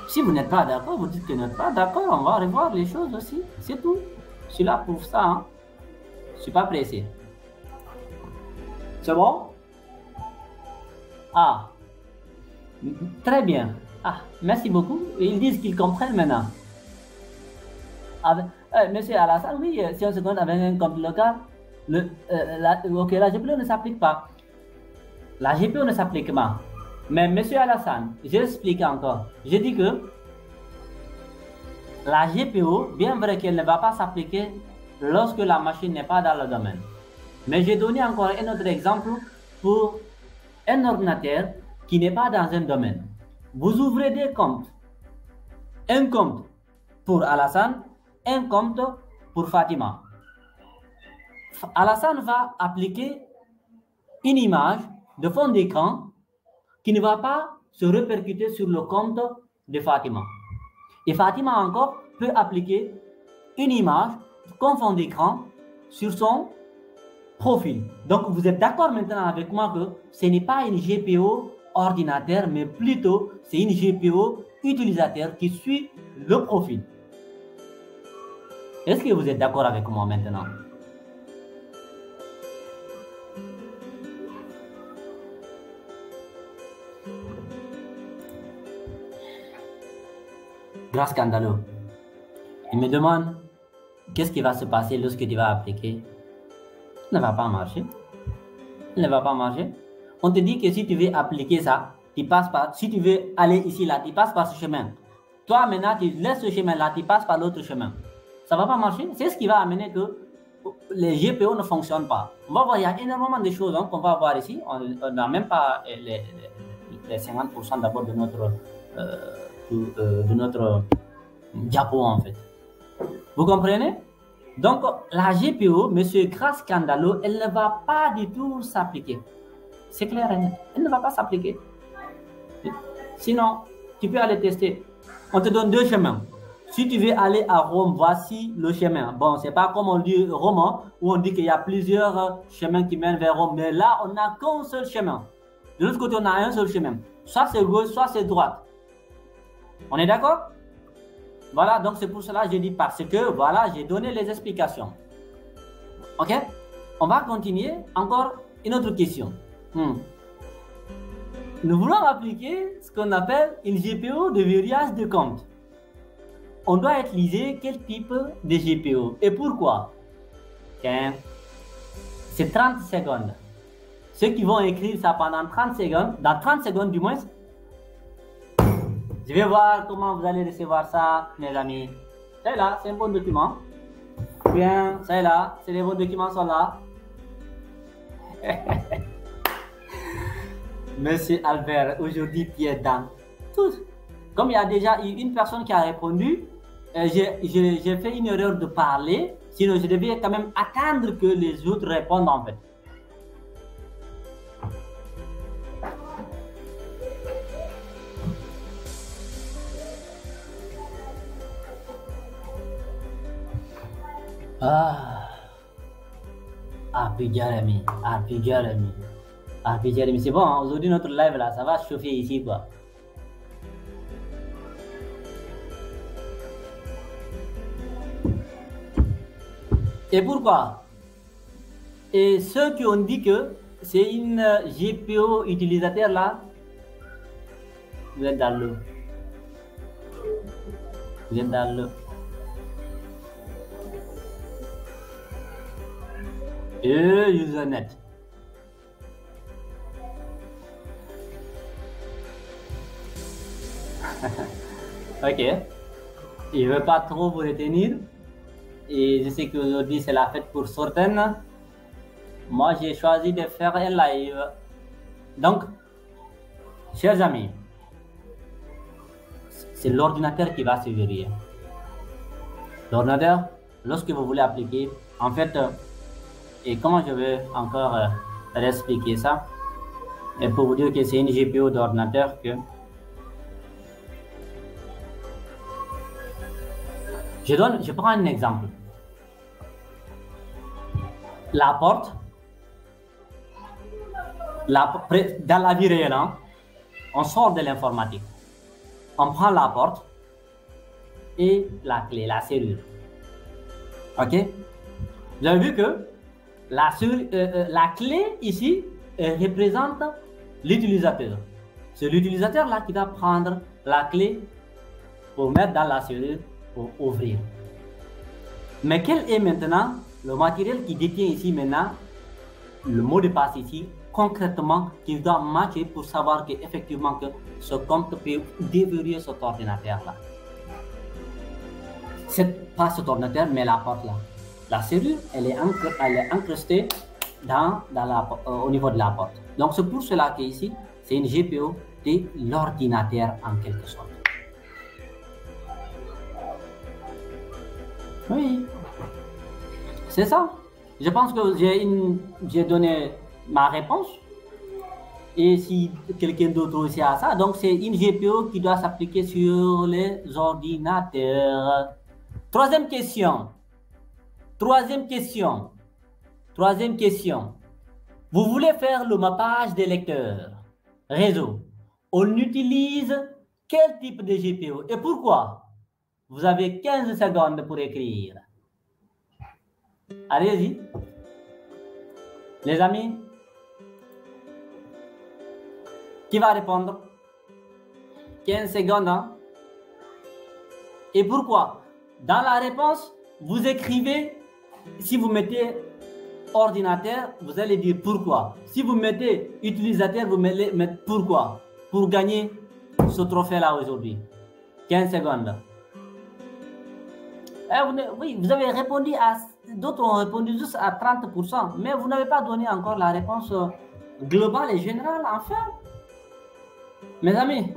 Si vous n'êtes pas d'accord, vous dites que vous n'êtes pas d'accord, on va revoir les choses aussi. C'est tout. Je suis là pour ça. Hein. Je ne suis pas pressé. C'est bon? Ah. Très bien. Ah, merci beaucoup. Ils disent qu'ils comprennent maintenant. Monsieur Alassane, oui, si on se connecte avec un compte local, la GPU ne s'applique pas. La GPU ne s'applique pas. Mais monsieur Alassane, j'explique encore. Je dis que la GPU, bien vrai qu'elle ne va pas s'appliquer lorsque la machine n'est pas dans le domaine. Mais j'ai donné encore un autre exemple pour un ordinateur qui n'est pas dans un domaine. Vous ouvrez des comptes. Un compte pour Alassane, un compte pour Fatima. Alassane va appliquer une image de fond d'écran qui ne va pas se répercuter sur le compte de Fatima. Et Fatima encore peut appliquer une image comme fond d'écran sur son profil. Donc vous êtes d'accord maintenant avec moi que ce n'est pas une GPU ordinateur, mais plutôt c'est une GPU utilisateur qui suit le profil. Est-ce que vous êtes d'accord avec moi maintenant? Grand scandaleux. Il me demande qu'est-ce qui va se passer lorsque tu vas appliquer. Il ne va pas marcher. Il ne va pas marcher. On te dit que si tu veux appliquer ça, tu passes par, si tu veux aller ici, là, tu passes par ce chemin. Toi, maintenant, tu laisses ce chemin-là, tu passes par l'autre chemin. Ça ne va pas marcher. C'est ce qui va amener que les GPU ne fonctionnent pas. On va voir, il y a énormément de choses qu'on va voir ici. On n'a même pas les 50% d'abord de notre diapo, en fait. Vous comprenez? Donc, la GPU, monsieur Grand Scandalo, elle ne va pas du tout s'appliquer. C'est clair, elle ne va pas s'appliquer. Sinon, tu peux aller tester. On te donne deux chemins. Si tu veux aller à Rome, voici le chemin. Bon, c'est pas comme on dit Rome, où on dit qu'il y a plusieurs chemins qui mènent vers Rome. Mais là, on n'a qu'un seul chemin. De l'autre côté, on a un seul chemin. Soit c'est gauche, soit c'est droite. On est d'accord? Voilà, donc c'est pour cela que je dis parce que, voilà, j'ai donné les explications. Ok? On va continuer. Encore une autre question. Nous voulons appliquer ce qu'on appelle une GPU de verrouillage de compte. On doit utiliser quel type de GPU et pourquoi? Okay. C'est 30 secondes. Ceux qui vont écrire ça pendant 30 secondes, dans 30 secondes du moins, je vais voir comment vous allez recevoir ça, mes amis. C'est là, c'est un bon document. Bien, c'est là, c'est les bons documents sont là. Monsieur Albert, aujourd'hui tu es dans tout. Comme il y a déjà eu une personne qui a répondu, j'ai fait une erreur de parler, sinon je devais quand même attendre que les autres répondent en fait. Puis Jeremy, c'est bon, hein? Aujourd'hui notre live là, ça va chauffer ici quoi. Et pourquoi? Et ceux qui ont dit que c'est une GPU utilisateur là, vous êtes dans l'eau. Vous êtes dans l'eau. Et Usernet. Ok. Je ne veux pas trop vous retenir. Et je sais qu'aujourd'hui, c'est la fête pour certaines. Moi, j'ai choisi de faire un live. Donc, chers amis, c'est l'ordinateur qui va se verrouiller. L'ordinateur, lorsque vous voulez appliquer, en fait, et comment je vais encore réexpliquer ça, et pour vous dire que c'est une GPU d'ordinateur que je prends un exemple. La porte, dans la vie réelle, hein, on sort de l'informatique. On prend la porte et la clé, la serrure. OK? Vous avez vu que la clé ici représente l'utilisateur. C'est l'utilisateur-là qui va prendre la clé pour mettre dans la serrure pour ouvrir. Mais quel est maintenant le matériel qui détient ici maintenant le mot de passe ici, concrètement, qu'il doit matcher pour savoir qu'effectivement que ce compte peut déverrouiller cet ordinateur-là. C'est pas cet ordinateur, mais la porte là. La serrure, elle est incrustée au niveau de la porte. Donc c'est pour cela qu'ici, c'est une GPU de l'ordinateur en quelque sorte. Oui, c'est ça. Je pense que j'ai donné ma réponse. Et si quelqu'un d'autre aussi a ça, donc c'est une GPU qui doit s'appliquer sur les ordinateurs. Troisième question. Vous voulez faire le mappage des lecteurs réseau. On utilise quel type de GPU et pourquoi? Vous avez 15 secondes pour écrire. Allez-y. Les amis, qui va répondre? 15 secondes. Hein? Et pourquoi? Dans la réponse, vous écrivez, si vous mettez ordinateur, vous allez dire pourquoi. Si vous mettez utilisateur, vous mettez pourquoi. Pour gagner ce trophée-là aujourd'hui. 15 secondes. Oui, vous avez répondu à... D'autres ont répondu juste à 30%, mais vous n'avez pas donné encore la réponse globale et générale, enfin. Mes amis,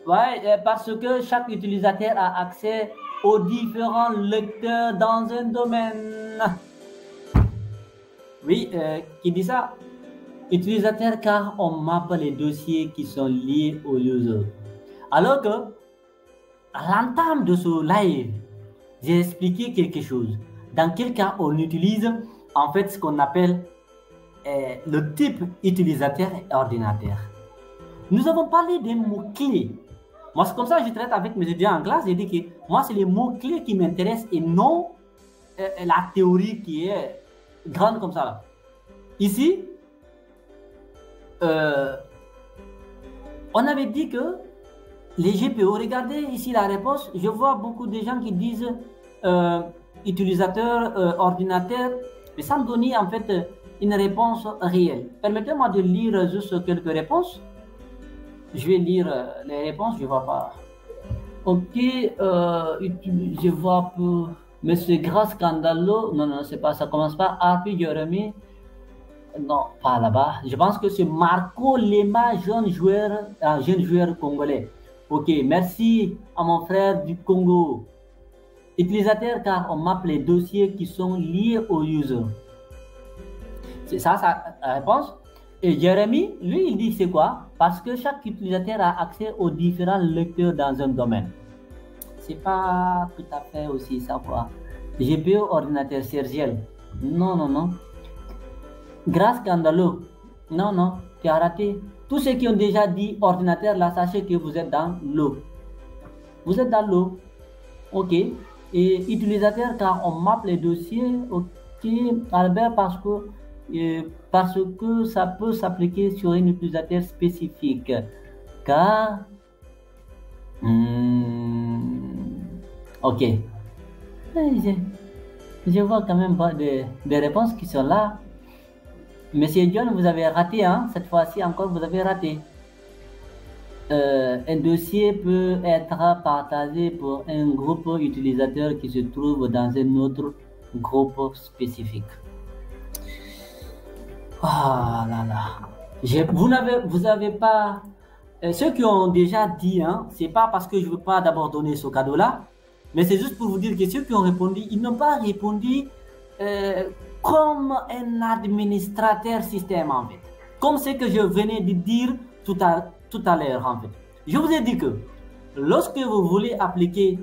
ouais, parce que chaque utilisateur a accès aux différents lecteurs dans un domaine. Oui, qui dit ça? Utilisateur car on mappe les dossiers qui sont liés au user. Alors que, à l'entame de ce live, j'ai expliqué quelque chose. Dans quel cas on utilise en fait ce qu'on appelle le type utilisateur et ordinateur. Nous avons parlé des mots-clés. Moi, c'est comme ça que je traite avec mes étudiants en classe. J'ai dit que moi, c'est les mots-clés qui m'intéressent et non la théorie qui est grande comme ça. Là. Ici, on avait dit que les GPU, regardez ici la réponse, je vois beaucoup de gens qui disent utilisateur, ordinateur, mais sans donner en fait une réponse réelle. Permettez-moi de lire juste quelques réponses. Je vais lire les réponses, je ne vois pas. Ok, je vois pour Monsieur Gras Scandalo. Non, c'est pas ça, commence pas. Harpy Jeremy. Non, pas là-bas. Je pense que c'est Marco Lema, jeune joueur congolais. Ok, merci à mon frère du Congo. Utilisateur car on mappe les dossiers qui sont liés au user. C'est ça sa réponse. Et Jérémy, lui, il dit c'est quoi? Parce que chaque utilisateur a accès aux différents lecteurs dans un domaine. C'est pas tout à fait aussi ça quoi. GPU, ordinateur Sergiel. Non. Grâce Scandalo. Non, tu as raté. Tous ceux qui ont déjà dit ordinateur, là, sachez que vous êtes dans l'eau. Vous êtes dans l'eau. Ok. Et utilisateur, car on mappe les dossiers. Ok. Albert, parce que ça peut s'appliquer sur un utilisateur spécifique. Car... ok. Je vois quand même pas des réponses qui sont là. Monsieur John, vous avez raté, hein? Cette fois-ci encore, vous avez raté. Un dossier peut être partagé pour un groupe utilisateur qui se trouve dans un autre groupe spécifique. Ah là là. Vous avez pas... ceux qui ont déjà dit, hein, c'est pas parce que je veux pas d'abord donner ce cadeau-là, mais c'est juste pour vous dire que ceux qui ont répondu, ils n'ont pas répondu comme un administrateur système en fait. Comme ce que je venais de dire tout à l'heure en fait. Je vous ai dit que lorsque vous voulez appliquer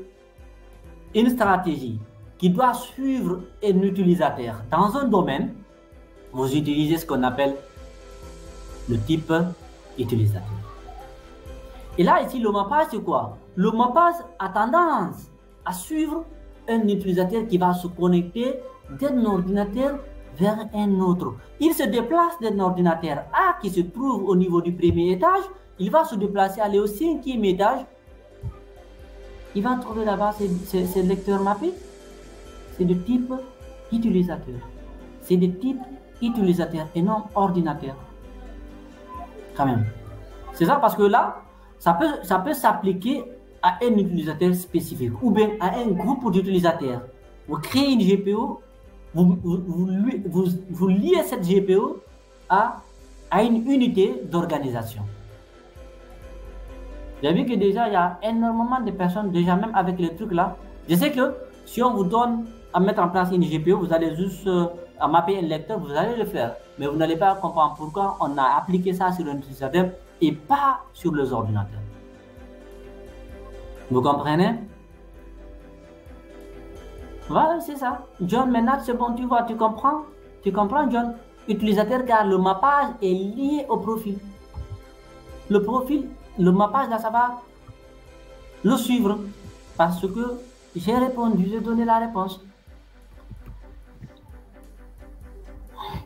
une stratégie qui doit suivre un utilisateur dans un domaine, vous utilisez ce qu'on appelle le type utilisateur. Et là, ici, le mappage, c'est quoi? Le mappage a tendance à suivre un utilisateur qui va se connecter d'un ordinateur vers un autre. Il se déplace d'un ordinateur A qui se trouve au niveau du premier étage, il va se déplacer, aller au 5e étage. Il va trouver là-bas ces lecteurs mappés. C'est de type utilisateur. C'est de type utilisateur et non ordinateur. Quand même. C'est ça parce que là, ça peut s'appliquer à un utilisateur spécifique ou bien à un groupe d'utilisateurs. Vous créez une GPO, vous liez cette GPO à une unité d'organisation. Vous avez vu que déjà, il y a énormément de personnes, déjà même avec les trucs là. Je sais que si on vous donne à mettre en place une GPO, vous allez juste à mapper un lecteur, vous allez le faire. Mais vous n'allez pas comprendre pourquoi on a appliqué ça sur un utilisateur et pas sur les ordinateurs. Vous comprenez? Voilà, c'est ça. John, maintenant c'est bon, tu vois, tu comprends? Tu comprends, John? Utilisateur, car le mappage est lié au profil. Le profil, le mappage, là, ça va le suivre. Parce que j'ai répondu, j'ai donné la réponse.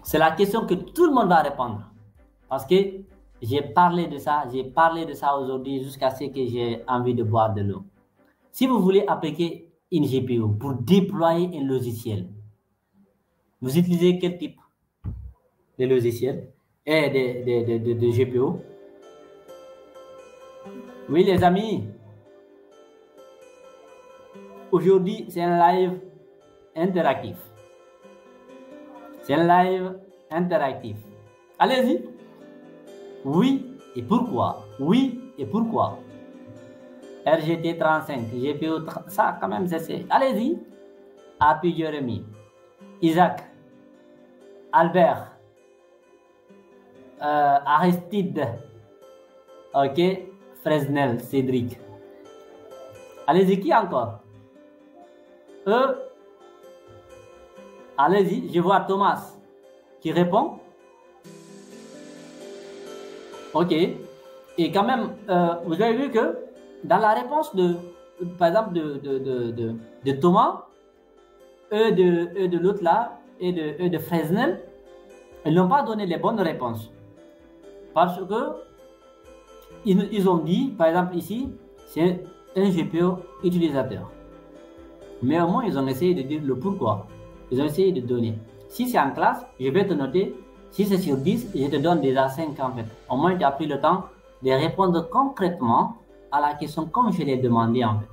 C'est la question que tout le monde va répondre. Parce que j'ai parlé de ça aujourd'hui jusqu'à ce que j'ai envie de boire de l'eau. Si vous voulez appliquer une GPU pour déployer un logiciel, vous utilisez quel type de logiciel et de GPU? Oui, les amis. Aujourd'hui, c'est un live interactif. C'est un live interactif. Allez-y. Oui et pourquoi? Oui et pourquoi? RGT 35, GPU, ça quand même c'est. Allez-y. Appui Jérémy, Isaac, Albert, Aristide, ok, Fresnel, Cédric. Allez-y, qui encore? Allez-y, je vois Thomas qui répond. Ok. Et quand même, vous avez vu que dans la réponse par exemple, de Thomas, de l'autre là, et de Fresnel, ils n'ont pas donné les bonnes réponses. Parce que ils ont dit, par exemple ici, c'est un GPU utilisateur. Mais au moins, ils ont essayé de dire le pourquoi. Ils ont essayé de donner. Si c'est en classe, je vais te noter. Si c'est sur 10, je te donne déjà 5 en fait. Au moins, tu as pris le temps de répondre concrètement à la question comme je l'ai demandé en fait.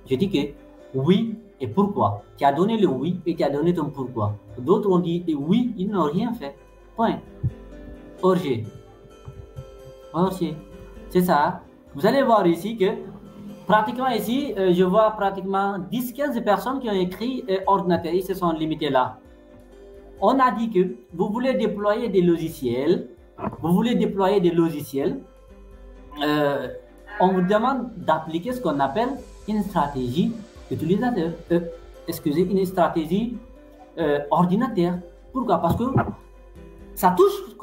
Je dis que oui et pourquoi. Tu as donné le oui et tu as donné ton pourquoi. D'autres ont dit oui, ils n'ont rien fait. Point. Orger. Orger. C'est ça. Vous allez voir ici que pratiquement ici, je vois pratiquement 10-15 personnes qui ont écrit ordinateur. Ils se sont limités là. On a dit que vous voulez déployer des logiciels. On vous demande d'appliquer ce qu'on appelle une stratégie utilisateur. Une stratégie ordinateur. Pourquoi? Parce que ça touche,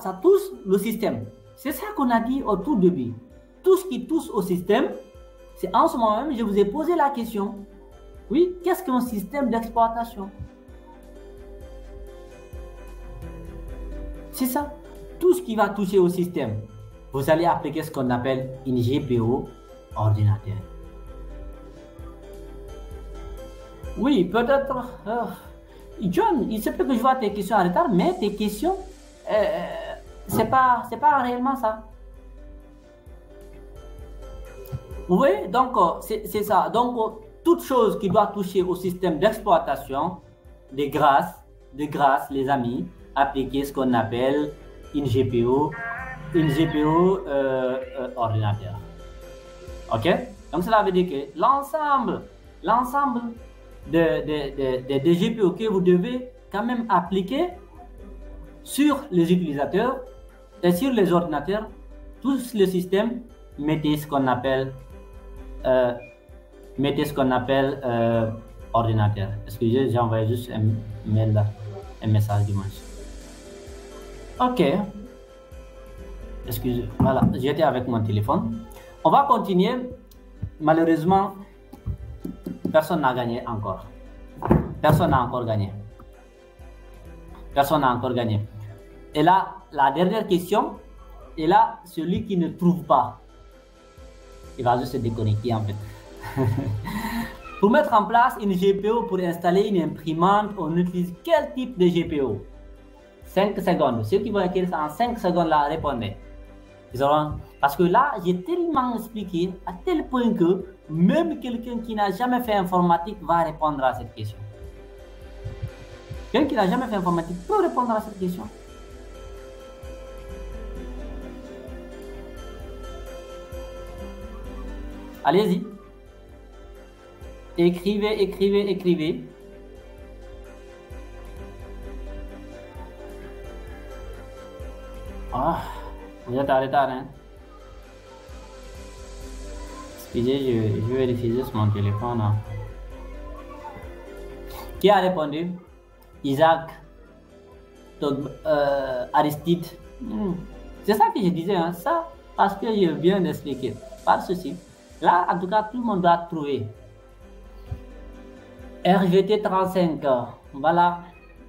ça touche le système. C'est ça qu'on a dit au tout début. Tout ce qui touche au système, c'est en ce moment même, je vous ai posé la question. Oui, qu'est-ce qu'un système d'exploitation? C'est ça. Tout ce qui va toucher au système, vous allez appliquer ce qu'on appelle une GPU ordinateur. Oui, peut-être. John, il se peut que je vois tes questions en retard, mais tes questions, c'est pas réellement ça. Vous voyez, donc c'est ça. Donc, toute chose qui doit toucher au système d'exploitation de grâce, les amis, appliquer ce qu'on appelle une GPU ordinateur. Ok? Donc, cela veut dire que l'ensemble des GPU que vous devez quand même appliquer sur les utilisateurs et sur les ordinateurs, tout le système, mettez ce qu'on appelle ordinateur. Excusez, j'ai envoyé juste un mail là, un message du moins. Ok. Excusez, voilà, j'étais avec mon téléphone. On va continuer. Malheureusement, personne n'a gagné encore. Personne n'a encore gagné. Personne n'a encore gagné. Et là, la dernière question, et là, celui qui ne trouve pas, il va juste se déconnecter en fait. Pour mettre en place une GPU pour installer une imprimante, on utilise quel type de GPU? 5 secondes. Ceux qui vont écrire ça en 5 secondes, là, répondez. Parce que là, j'ai tellement expliqué à tel point que même quelqu'un qui n'a jamais fait informatique va répondre à cette question. Quelqu'un qui n'a jamais fait informatique peut répondre à cette question. Allez-y. Écrivez, écrivez, écrivez. Ah, vous êtes en retard, hein? Excusez, je vérifie juste mon téléphone. Hein. Qui a répondu? Isaac, Aristide. C'est ça que je disais, hein? Ça, parce que je viens d'expliquer. Pas de souci. Là, en tout cas, tout le monde doit trouver. RGT 35, voilà.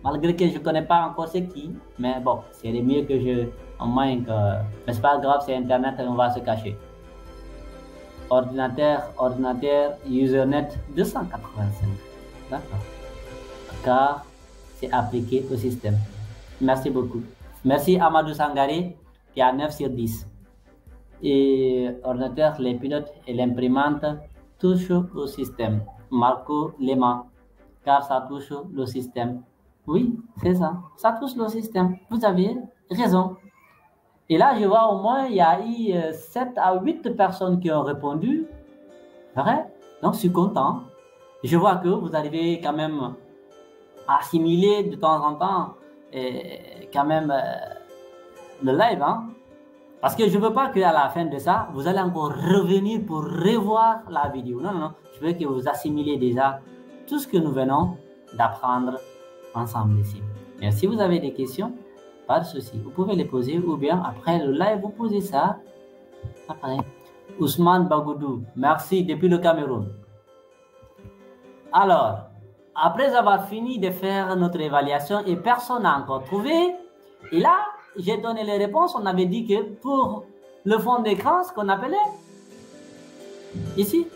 Malgré que je ne connais pas encore c'est qui, mais bon, c'est le mieux que je. Au moins que. Mais c'est pas grave, c'est Internet, on va se cacher. Ordinateur, Usernet 285. D'accord. Car c'est appliqué au système. Merci beaucoup. Merci Amadou Sangari qui a 9 sur 10. Et ordinateur, les pilotes et l'imprimante touchent au système. Marco Lema, car ça touche le système. Oui, c'est ça. Ça touche le système. Vous avez raison. Et là, je vois au moins, il y a eu 7 à 8 personnes qui ont répondu. Vrai? Donc, je suis content. Je vois que vous arrivez quand même à assimiler de temps en temps quand même le live. Hein? Parce que je ne veux pas qu'à la fin de ça, vous allez encore revenir pour revoir la vidéo. Non, non, non. Je veux que vous assimilez déjà tout ce que nous venons d'apprendre ensemble ici. Et si vous avez des questions, pas de souci. Vous pouvez les poser ou bien après le live, vous posez ça. Après. Ousmane Bagoudou, merci depuis le Cameroun. Alors, après avoir fini de faire notre évaluation et personne n'a encore trouvé, et là, j'ai donné les réponses. On avait dit que pour le fond d'écran, ce qu'on appelait ici,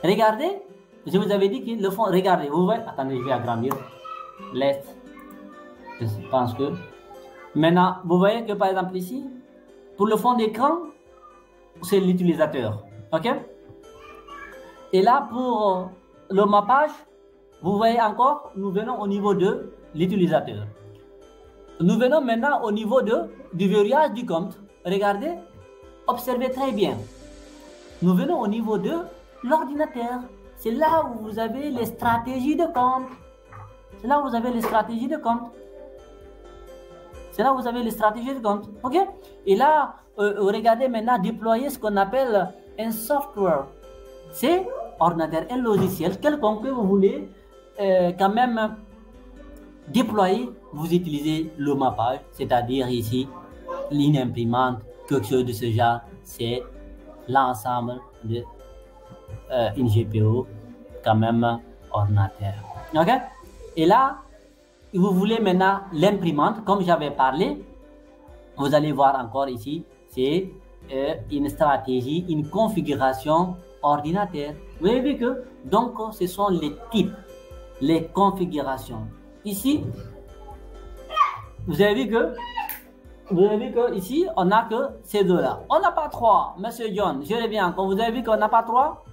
regardez, je vous avais dit que le fond, regardez, vous voyez, attendez, je vais agrandir l'est. Je pense que maintenant, vous voyez que par exemple ici, pour le fond d'écran, c'est l'utilisateur, ok? Et là, pour le mappage, vous voyez encore, nous venons au niveau de l'utilisateur. Nous venons maintenant au niveau du verrouillage du compte. Regardez, observez très bien. Nous venons au niveau de l'ordinateur. C'est là où vous avez les stratégies de compte. C'est là où vous avez les stratégies de compte. C'est là où vous avez les stratégies de compte. OK? Et là, regardez maintenant déployer ce qu'on appelle un software. C'est ordinateur, un logiciel quelconque que vous voulez quand même déployer. Vous utilisez le mappage, c'est-à-dire ici, ligne imprimante, quelque chose de ce genre. C'est l'ensemble de une GPU, quand même ordinateur. OK? Et là, vous voulez maintenant l'imprimante, comme j'avais parlé, vous allez voir encore ici, c'est une stratégie, une configuration ordinateur. Vous avez vu que, donc, ce sont les types, les configurations. Ici, vous avez vu que vous avez vu qu'ici, on n'a que ces deux-là. On n'a pas trois, Monsieur John. Je reviens. Quand vous avez vu qu'on n'a pas trois,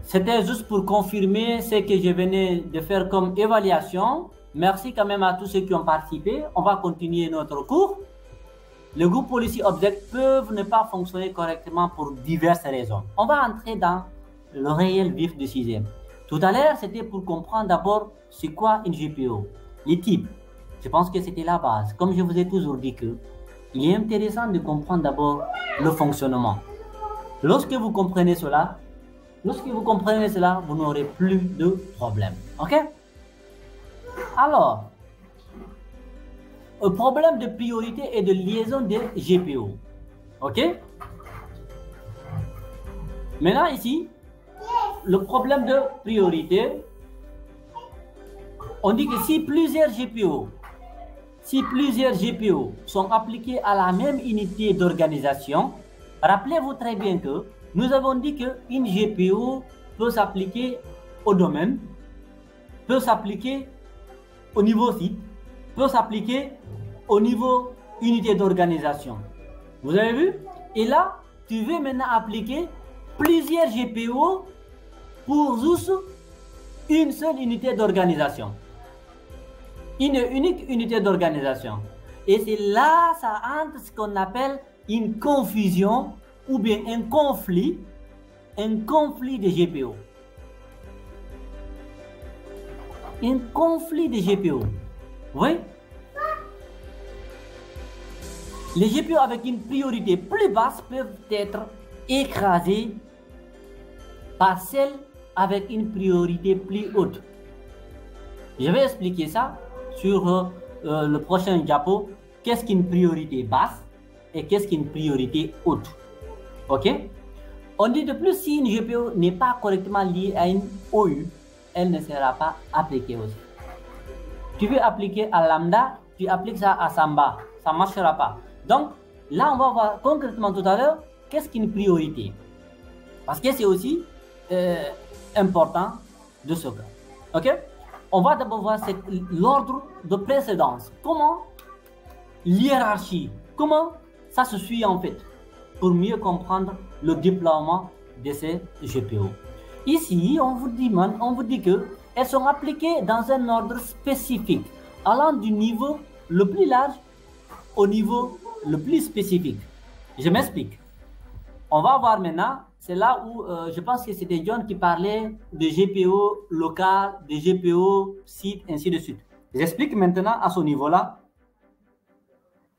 c'était juste pour confirmer ce que je venais de faire comme évaluation. Merci quand même à tous ceux qui ont participé. On va continuer notre cours. Les groupes Policy Object peuvent ne pas fonctionner correctement pour diverses raisons. On va entrer dans le réel vif du sujet. Tout à l'heure, c'était pour comprendre d'abord c'est quoi une GPO, les types. Je pense que c'était la base. Comme je vous ai toujours dit que il est intéressant de comprendre d'abord le fonctionnement. Lorsque vous comprenez cela, vous n'aurez plus de problème. OK? Alors, un problème de priorité et de liaison des GPO. OK? Maintenant ici, le problème de priorité, on dit que si plusieurs GPO sont appliqués à la même unité d'organisation, rappelez-vous très bien que nous avons dit qu'une GPO peut s'appliquer au domaine, peut s'appliquer au niveau site, peut s'appliquer au niveau unité d'organisation. Vous avez vu? Et là, tu veux maintenant appliquer plusieurs GPO pour juste une seule unité d'organisation. Une unique unité d'organisation. Et c'est là, ça entre ce qu'on appelle une confusion ou bien un conflit de GPO. Un conflit de GPO. Oui? Les GPO avec une priorité plus basse peuvent être écrasés par celles avec une priorité plus haute. Je vais expliquer ça sur le prochain diapo. Qu'est-ce qu'une priorité basse et qu'est-ce qu'une priorité haute? OK? On dit de plus, si une GPO n'est pas correctement liée à une OU, elle ne sera pas appliquée aussi. Tu veux appliquer à lambda, tu appliques ça à Samba, ça ne marchera pas. Donc, là, on va voir concrètement tout à l'heure qu'est-ce qu'une priorité. Parce que c'est aussi important de ce cas. OK? On va d'abord voir l'ordre de précédence. Comment l'hiérarchie, comment ça se suit en fait, pour mieux comprendre le déploiement de ces GPO. Ici, on vous dit qu'elles sont appliquées dans un ordre spécifique, allant du niveau le plus large au niveau le plus spécifique. Je m'explique. On va voir maintenant, c'est là où je pense que c'était John qui parlait de GPO local, de GPO site, ainsi de suite. J'explique maintenant à ce niveau-là.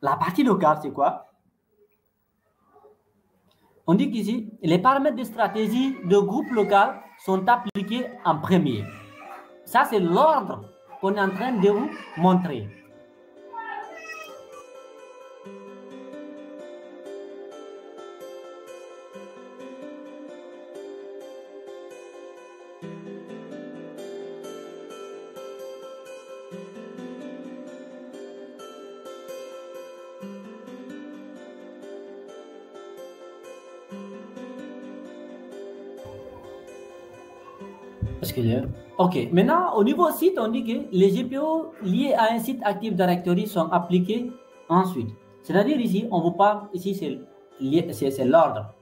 La partie locale, c'est quoi? On dit qu'ici, les paramètres de stratégie de groupe local sont appliqués en premier. Ça, c'est l'ordre qu'on est en train de vous montrer. OK. Maintenant, au niveau site, on dit que les GPO liés à un site Active Directory sont appliqués ensuite. C'est-à-dire ici, on vous parle, ici c'est l'ordre.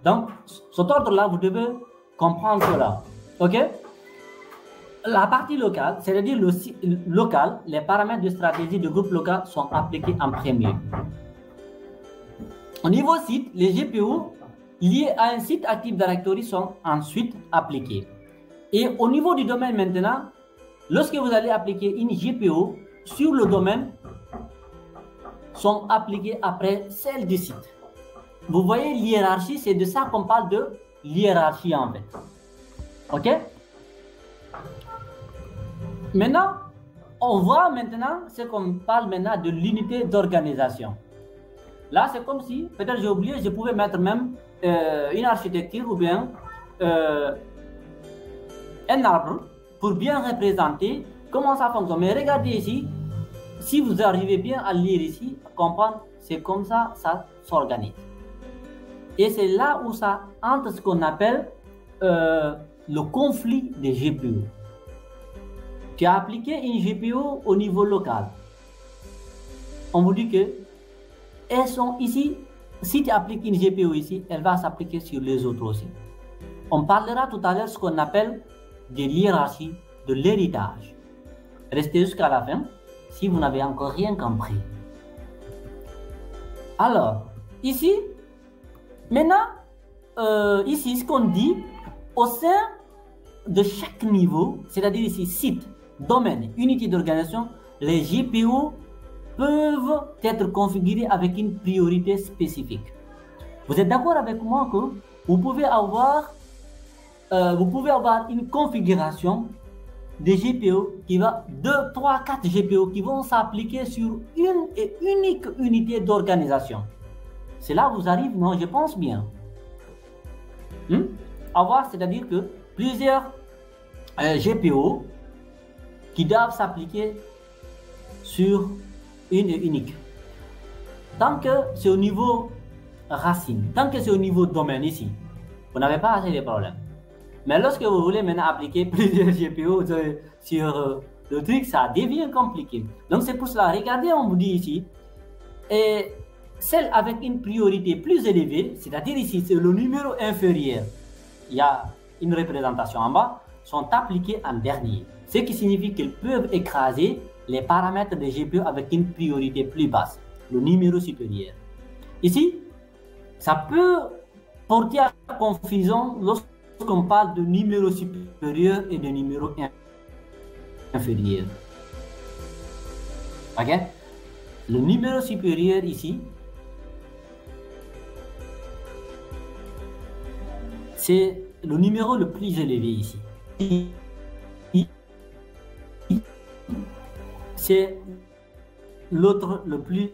Donc, cet ordre-là, vous devez comprendre cela. OK? La partie locale, c'est-à-dire le site local, les paramètres de stratégie de groupe local sont appliqués en premier. Au niveau site, les GPO liés à un site Active Directory sont ensuite appliqués. Et au niveau du domaine maintenant, lorsque vous allez appliquer une GPO sur le domaine, sont appliquées après celle du site. Vous voyez l'hiérarchie, c'est de ça qu'on parle de l'hiérarchie en fait. OK? Maintenant, on voit maintenant ce qu'on parle maintenant de l'unité d'organisation. Là, c'est comme si, peut-être j'ai oublié, je pouvais mettre même une architecture ou bien un arbre pour bien représenter comment ça fonctionne. Mais regardez ici, si vous arrivez bien à lire ici, à comprendre, c'est comme ça, ça s'organise. Et c'est là où ça entre ce qu'on appelle le conflit des GPO. Tu as appliqué une GPO au niveau local. on vous dit que elles sont ici. Si tu appliques une GPU ici, elle va s'appliquer sur les autres aussi. On parlera tout à l'heure de ce qu'on appelle de l'hiérarchie de l'héritage. Restez jusqu'à la fin si vous n'avez encore rien compris. Alors, ici, maintenant, ici, ce qu'on dit, au sein de chaque niveau, c'est-à-dire ici, site, domaine, unité d'organisation, les GPU peuvent être configurés avec une priorité spécifique. Vous êtes d'accord avec moi que vous pouvez avoir une configuration de GPU qui va 2, 3, 4 GPU qui vont s'appliquer sur une et unique unité d'organisation. Cela vous arrive, non? Je pense bien. Avoir, c'est-à-dire que plusieurs GPU qui doivent s'appliquer sur une et unique. Tant que c'est au niveau racine, tant que c'est au niveau domaine ici, vous n'avez pas assez de problèmes. Mais lorsque vous voulez maintenant appliquer plusieurs GPU sur le truc, ça devient compliqué. Donc c'est pour cela, regardez, on vous dit ici, et celle avec une priorité plus élevée, c'est-à-dire ici, c'est le numéro inférieur, il y a une représentation en bas, sont appliquées en dernier. Ce qui signifie qu'ils peuvent écraser les paramètres de GPU avec une priorité plus basse, le numéro supérieur. Ici, ça peut porter à confusion lorsqu'on parle de numéro supérieur et de numéro inférieur. Ok? Le numéro supérieur ici, c'est le numéro le plus élevé ici. C'est l'autre le plus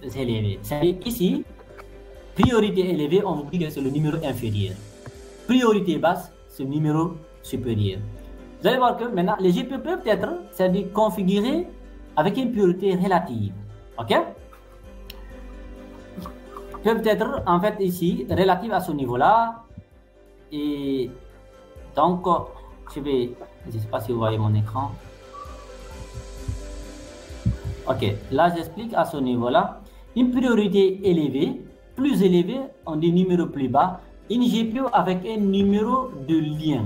élevé. C'est-à-dire ici, priorité élevée, on vous dit que c'est le numéro inférieur. Priorité basse, c'est le numéro supérieur. Vous allez voir que maintenant, les GPU peuvent être, c'est-à-dire configurés avec une priorité relative. Ok? Peuvent être, en fait, ici, relative à ce niveau-là. Et donc, je ne sais pas si vous voyez mon écran. Ok, là j'explique à ce niveau-là. Une priorité élevée, plus élevée, on dit numéro plus bas. Une GPU avec un numéro de lien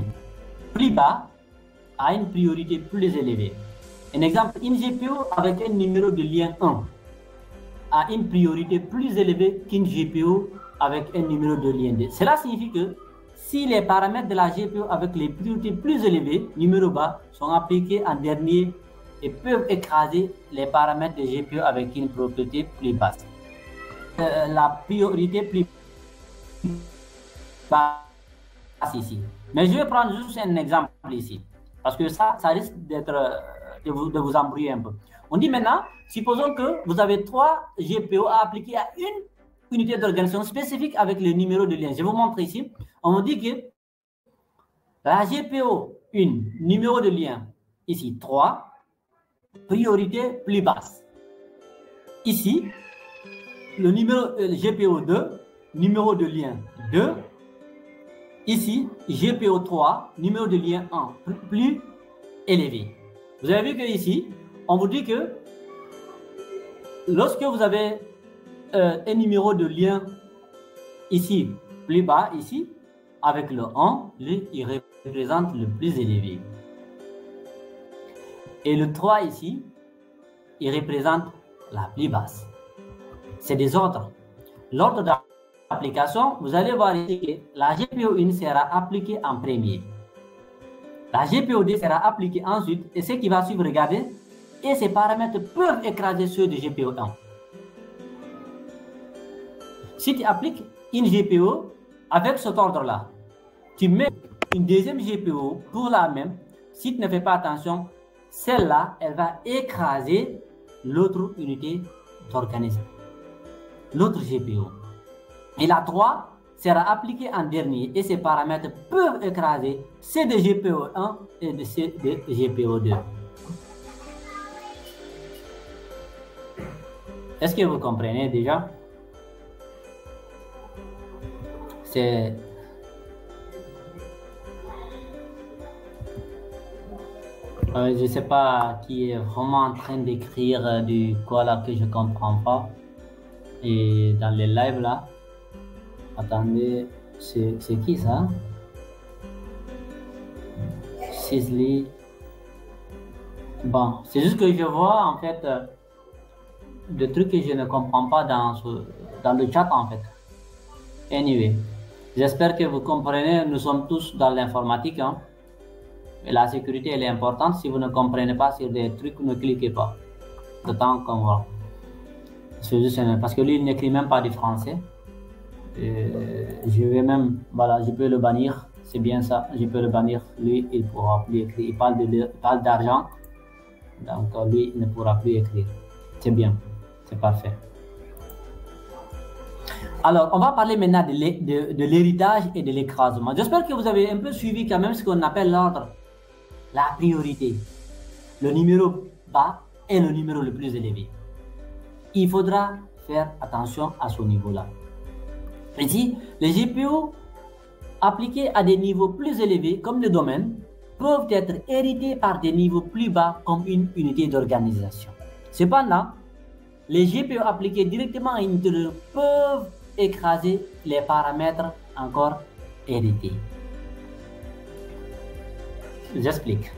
plus bas a une priorité plus élevée. Un exemple, une GPU avec un numéro de lien 1 a une priorité plus élevée qu'une GPU avec un numéro de lien 2. Cela signifie que si les paramètres de la GPU avec les priorités plus élevées, numéro bas, sont appliqués en dernier et peuvent écraser les paramètres de GPU avec une propriété plus basse. La priorité plus basse ici. Mais je vais prendre juste un exemple ici, parce que ça risque d'être de vous embrouiller un peu. On dit maintenant, supposons que vous avez 3 GPU à appliquer à une unité d'organisation spécifique avec le numéro de lien. Je vous montre ici. On vous dit que la GPU 1, numéro de lien, ici 3, priorité plus basse. Ici, le numéro GPU 2, numéro de lien 2. Ici, GPU 3, numéro de lien 1, plus élevé. Vous avez vu que ici, on vous dit que lorsque vous avez un numéro de lien ici, plus bas, ici, avec le 1, lui, il représente le plus élevé. Et le 3 ici, il représente la plus basse. C'est des ordres. L'ordre d'application, vous allez voir ici que la GPU 1 sera appliquée en premier. La GPU 2 sera appliquée ensuite, et ce qui va suivre, regardez, et ces paramètres peuvent écraser ceux de GPU 1. Si tu appliques une GPU avec cet ordre-là, tu mets une deuxième GPU pour la même, si tu ne fais pas attention, celle-là, elle va écraser l'autre unité d'organisme, l'autre GPU. Et la 3 sera appliquée en dernier et ces paramètres peuvent écraser ceux de GPU 1 et de ceux de GPU 2. Est-ce que vous comprenez déjà? C'est Je ne sais pas qui est vraiment en train d'écrire du quoi là que je ne comprends pas. Et dans les lives là, attendez, c'est qui ça? Sisley. Bon, c'est juste que je vois en fait des trucs que je ne comprends pas dans le chat en fait. Anyway, j'espère que vous comprenez, nous sommes tous dans l'informatique. Hein. Et la sécurité, elle est importante. Si vous ne comprenez pas sur des trucs, ne cliquez pas. De temps qu'on voit. Parce que lui, il n'écrit même pas du français. Je vais même, voilà, je peux le bannir. C'est bien ça, je peux le bannir. Lui, il ne pourra plus écrire. Il parle d'argent. Donc, lui, il ne pourra plus écrire. C'est bien, c'est parfait. Alors, on va parler maintenant de l'héritage et de l'écrasement. J'espère que vous avez un peu suivi quand même ce qu'on appelle l'ordre. La priorité. Le numéro bas est le numéro le plus élevé. Il faudra faire attention à ce niveau-là. Ici, les GPU appliqués à des niveaux plus élevés, comme le domaine, peuvent être hérités par des niveaux plus bas, comme une unité d'organisation. Cependant, les GPU appliqués directement à une unité peuvent écraser les paramètres encore hérités. J'explique.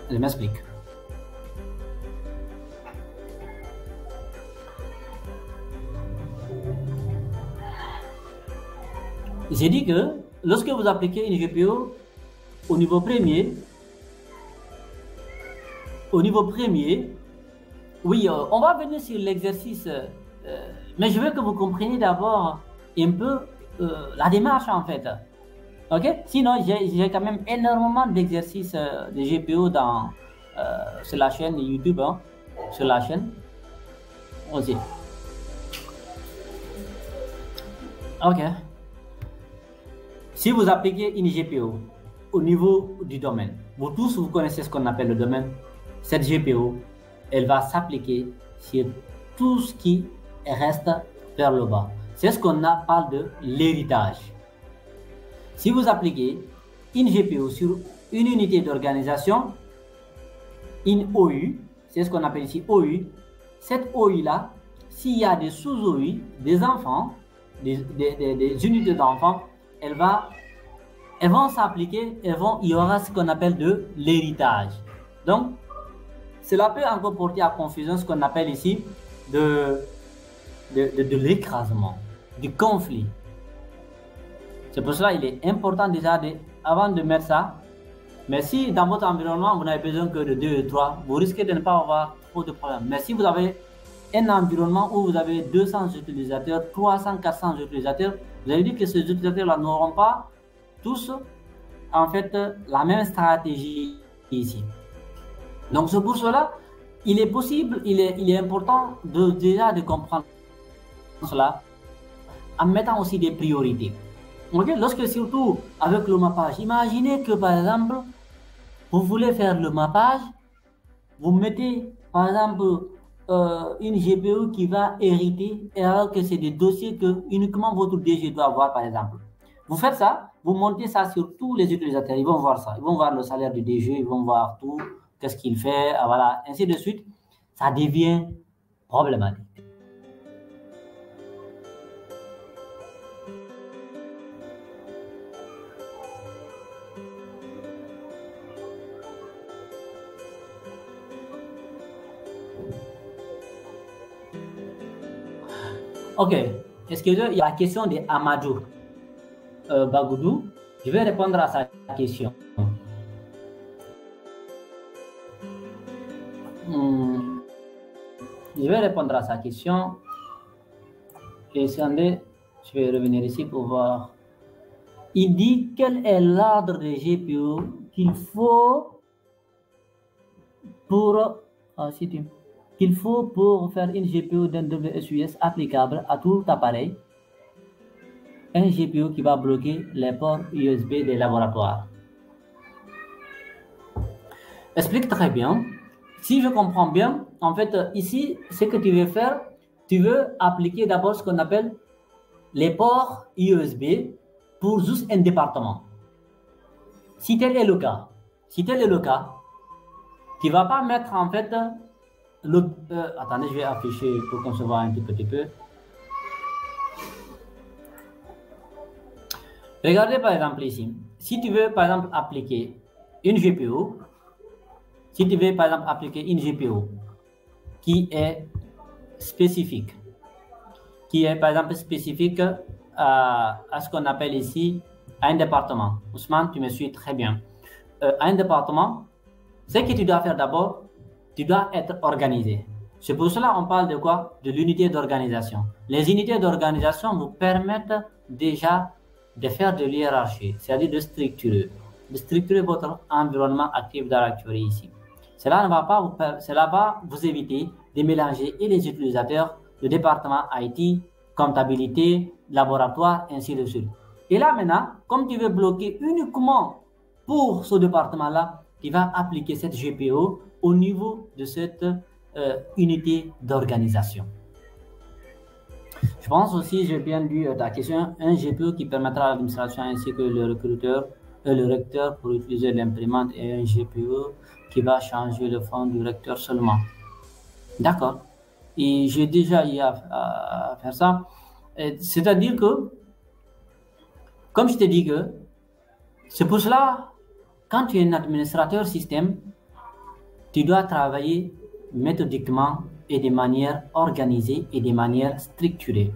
Je m'explique. J'ai dit que lorsque vous appliquez une GPU au niveau premier, oui, on va venir sur l'exercice, mais je veux que vous compreniez d'abord un peu la démarche en fait. Ok? Sinon, j'ai quand même énormément d'exercices de GPU sur la chaîne YouTube, hein, sur la chaîne aussi. Ok. Si vous appliquez une GPU au niveau du domaine, vous tous vous connaissez ce qu'on appelle le domaine. Cette GPU, elle va s'appliquer sur tout ce qui reste vers le bas. C'est ce qu'on parle de l'héritage. Si vous appliquez une GPU sur une unité d'organisation, une OU, c'est ce qu'on appelle ici OU, cette OU-là, s'il y a des sous-OU, des enfants, des unités d'enfants, elles vont s'appliquer, il y aura ce qu'on appelle de l'héritage. Donc, cela peut encore porter à confusion ce qu'on appelle ici de l'écrasement, du conflit. C'est pour cela qu'il est important déjà, avant de mettre ça, mais si dans votre environnement, vous n'avez besoin que de 2 et 3, vous risquez de ne pas avoir trop de problèmes. Mais si vous avez un environnement où vous avez 200 utilisateurs, 300, 400 utilisateurs, vous avez dit que ces utilisateurs-là n'auront pas tous en fait la même stratégie ici. Donc c'est pour cela, il est possible, il est important déjà de comprendre cela en mettant aussi des priorités. Okay? Lorsque surtout avec le mappage, imaginez que par exemple, vous voulez faire le mappage, vous mettez par exemple une GPU qui va hériter, alors que c'est des dossiers que uniquement votre DG doit avoir par exemple. Vous faites ça, vous montez ça sur tous les utilisateurs, ils vont voir ça, ils vont voir le salaire du DG, ils vont voir tout, qu'est-ce qu'il fait, voilà, ainsi de suite. Ça devient problématique. Ok, excusez-moi, il y a la question de Amadou Bagoudou. Je vais répondre à sa question. Je vais répondre à sa question. Et je vais revenir ici pour voir. Il dit quel est l'ordre de GPU qu'il faut pour faire une GPU d'un WSUS applicable à tout appareil, un GPU qui va bloquer les ports USB des laboratoires. Explique très bien. Si je comprends bien, en fait, ici, ce que tu veux faire, tu veux appliquer d'abord ce qu'on appelle les ports USB pour juste un département. Si tel est le cas, si tel est le cas, tu ne vas pas mettre en fait attendez, je vais afficher pour qu'on se voit un petit peu. Regardez par exemple ici. Si tu veux par exemple appliquer une GPU, si tu veux par exemple appliquer une GPU qui est spécifique, qui est par exemple spécifique à ce qu'on appelle ici un département. Ousmane, tu me suis très bien. Un département, ce que tu dois faire d'abord, tu dois être organisé. C'est pour cela qu'on parle de quoi? De l'unité d'organisation. Les unités d'organisation vous permettent déjà de faire de l'hiérarchie, c'est-à-dire de structurer votre environnement actif directory ici. Cela va vous éviter de mélanger et les utilisateurs, le département IT, comptabilité, laboratoire, ainsi de suite. Et là maintenant, comme tu veux bloquer uniquement pour ce département-là, tu vas appliquer cette GPU au niveau de cette unité d'organisation. Je pense aussi, j'ai bien lu ta question, un GPU qui permettra à l'administration ainsi que le recteur pour utiliser l'imprimante et un GPU qui va changer le fond du recteur seulement. D'accord. Et j'ai déjà eu à faire ça. C'est-à-dire que, comme je t'ai dit que, c'est pour cela, quand tu es un administrateur système, tu dois travailler méthodiquement et de manière organisée et de manière structurée.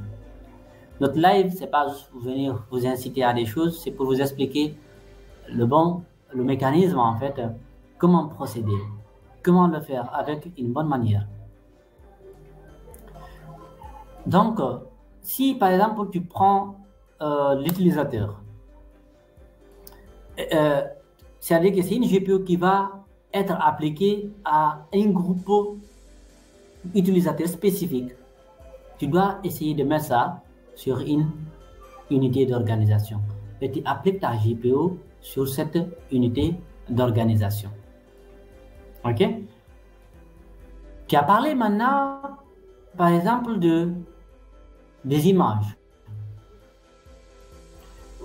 Notre live, c'est pas juste venir vous inciter à des choses, c'est pour vous expliquer le mécanisme en fait, comment procéder, comment le faire avec une bonne manière. Donc, si par exemple tu prends l'utilisateur, c'est-à-dire que c'est une GPU qui va être appliquée à un groupe utilisateur spécifique, tu dois essayer de mettre ça sur une unité d'organisation et tu appliques ta GPU sur cette unité d'organisation. Ok? Tu as parlé maintenant, par exemple, des images.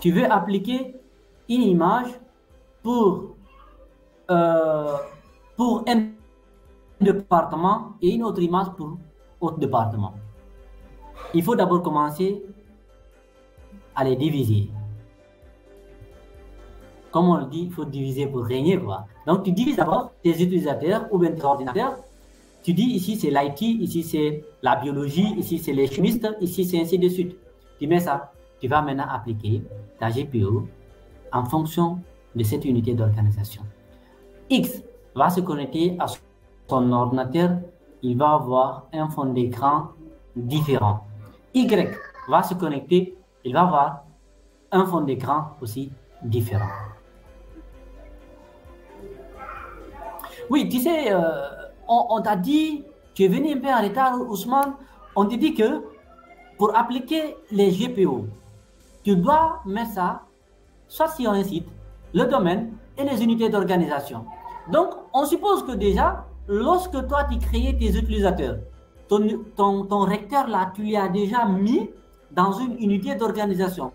Tu veux appliquer une image pour un département et une autre image pour autre département. Il faut d'abord commencer à les diviser. Comme on le dit, il faut diviser pour régner, quoi. Donc tu divises d'abord tes utilisateurs ou bien tes ordinateurs. Tu dis ici c'est l'IT, ici c'est la biologie, ici c'est les chimistes, ici c'est ainsi de suite. Tu mets ça. Tu vas maintenant appliquer ta GPU en fonction de cette unité d'organisation. X va se connecter à son ordinateur, il va avoir un fond d'écran différent. Y va se connecter, il va avoir un fond d'écran aussi différent. Oui, tu sais, on t'a dit, tu es venu un peu en retard, Ousmane, on te dit que pour appliquer les GPU, tu dois mettre ça soit sur un site, le domaine et les unités d'organisation. Donc, on suppose que déjà, lorsque toi, tu crées tes utilisateurs, ton recteur là, tu l'as déjà mis dans une unité d'organisation.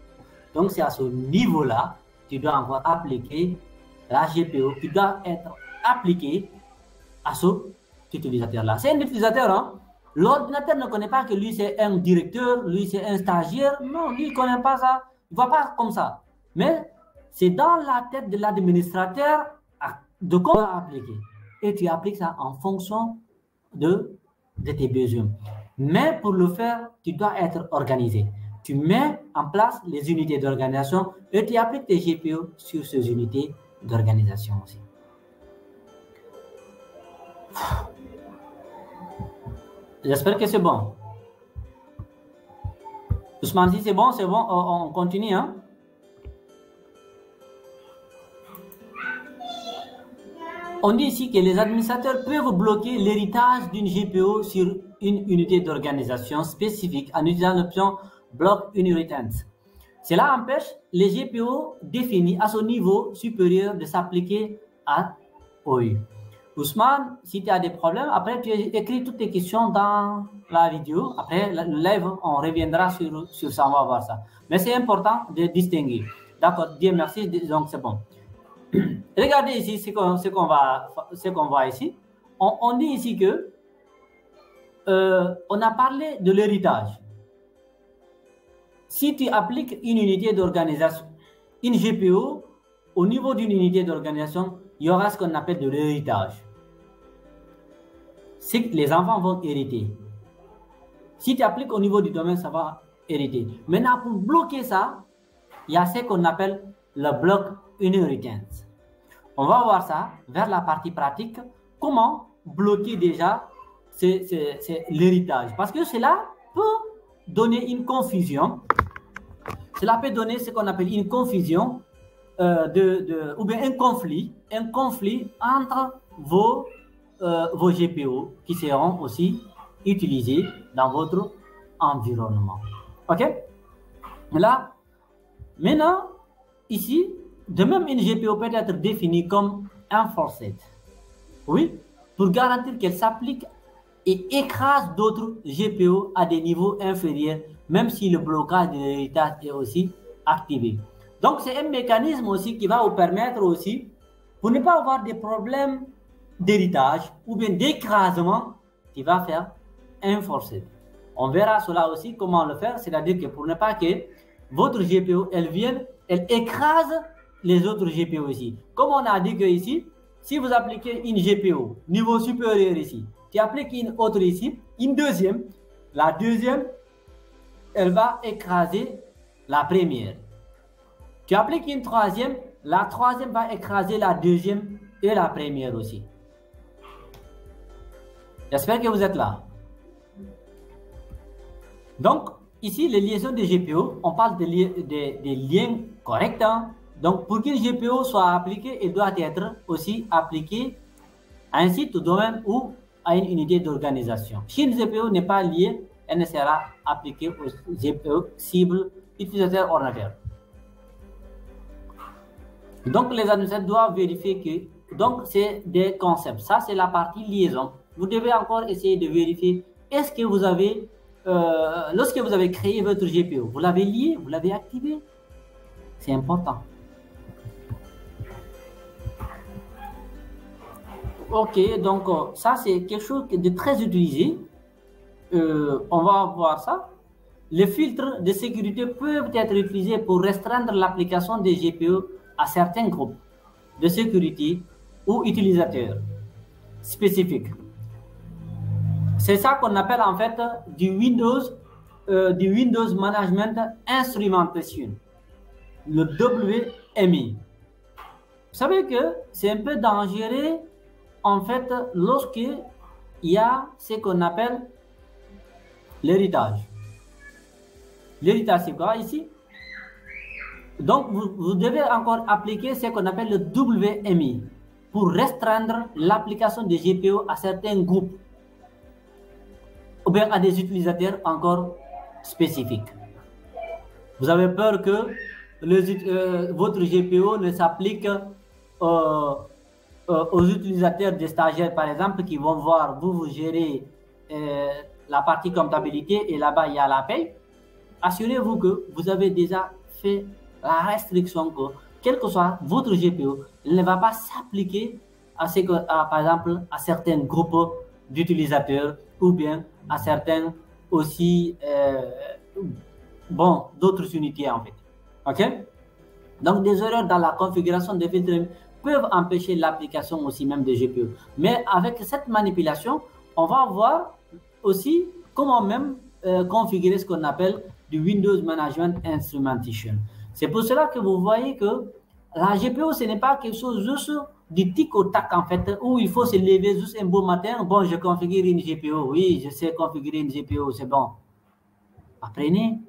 Donc, c'est à ce niveau-là, tu dois encore appliquer la GPU qui doit être appliquée à ce utilisateur-là. C'est un utilisateur, hein? L'ordinateur ne connaît pas que lui, c'est un directeur, lui, c'est un stagiaire. Non, lui, il ne connaît pas ça. Il ne va pas comme ça. Mais c'est dans la tête de l'administrateur de comment appliquer. Et tu appliques ça en fonction de tes besoins. Mais pour le faire, tu dois être organisé. Tu mets en place les unités d'organisation et tu appliques tes GPU sur ces unités d'organisation aussi. J'espère que c'est bon. Ousmane, si c'est bon, on continue. Hein? On dit ici que les administrateurs peuvent bloquer l'héritage d'une GPU sur une unité d'organisation spécifique en utilisant l'option Block Inheritance. Cela empêche les GPU définis à son niveau supérieur de s'appliquer à OU. Ousmane, si tu as des problèmes, après tu écris toutes tes questions dans la vidéo. Après le live, on reviendra sur ça, on va voir ça. Mais c'est important de distinguer. D'accord, Dieu merci, donc c'est bon. regardez ici ce qu'on voit ici. On dit ici que on a parlé de l'héritage. Si tu appliques une unité d'organisation, une GPO, au niveau d'une unité d'organisation, il y aura ce qu'on appelle de l'héritage. C'est que les enfants vont hériter. Si tu appliques au niveau du domaine, ça va hériter. Maintenant, pour bloquer ça, il y a ce qu'on appelle le bloc inheritance. On va voir ça vers la partie pratique. Comment bloquer déjà l'héritage? Parce que cela peut donner une confusion. Cela peut donner ce qu'on appelle une confusion ou bien un conflit entre vos GPO qui seront aussi utilisés dans votre environnement. OK? Là, maintenant, ici, de même, une GPO peut être définie comme enforced. Oui, pour garantir qu'elle s'applique et écrase d'autres GPO à des niveaux inférieurs, même si le blocage de l'héritage est aussi activé. Donc, c'est un mécanisme aussi qui va vous permettre aussi, pour ne pas avoir des problèmes d'héritage ou bien d'écrasement, qui va faire enforced. On verra cela aussi, comment le faire, c'est-à-dire que pour ne pas que votre GPO, elle écrase les autres GPO ici. Comme on a dit que ici, si vous appliquez une GPO niveau supérieur ici, tu appliques une autre ici, une deuxième, la deuxième, elle va écraser la première. Tu appliques une troisième, la troisième va écraser la deuxième et la première aussi. J'espère que vous êtes là. Donc, ici, les liaisons de GPO, on parle des liens corrects. Hein? Donc, pour qu'une GPO soit appliquée, elle doit être aussi appliquée à un site ou domaine ou à une unité d'organisation. Si une GPO n'est pas liée, elle ne sera appliquée aux GPO cibles utilisateurs ordinateurs. Donc, les administrateurs doivent vérifier que, donc, c'est des concepts. Ça, c'est la partie liaison. Vous devez encore essayer de vérifier, est-ce que vous avez, lorsque vous avez créé votre GPO, vous l'avez lié, vous l'avez activé. C'est important. Ok, donc ça c'est quelque chose de très utilisé. On va voir ça. Les filtres de sécurité peuvent être utilisés pour restreindre l'application des GPO à certains groupes de sécurité ou utilisateurs spécifiques. C'est ça qu'on appelle en fait du Windows Management Instrumentation, le WMI. Vous savez que c'est un peu dangereux en fait lorsque il y a ce qu'on appelle l'héritage. L'héritage, c'est quoi ici? Donc, vous devez encore appliquer ce qu'on appelle le WMI pour restreindre l'application des GPO à certains groupes ou bien à des utilisateurs encore spécifiques. Vous avez peur que votre GPO ne s'applique aux utilisateurs des stagiaires, par exemple, qui vont voir vous gérez la partie comptabilité et là-bas il y a la paie. Assurez-vous que vous avez déjà fait la restriction que, quel que soit votre GPO, il ne va pas s'appliquer par exemple, à certains groupes d'utilisateurs ou bien à certains aussi, d'autres unités en fait. OK? Donc, des erreurs dans la configuration des filtres peuvent empêcher l'application aussi même des GPO. Mais avec cette manipulation, on va voir aussi comment même configurer ce qu'on appelle du Windows Management Instrumentation. C'est pour cela que vous voyez que la GPO, ce n'est pas quelque chose juste du tic au tac en fait, où il faut se lever juste un beau matin. Bon, je configure une GPO. Oui, je sais configurer une GPO, c'est bon. Apprenez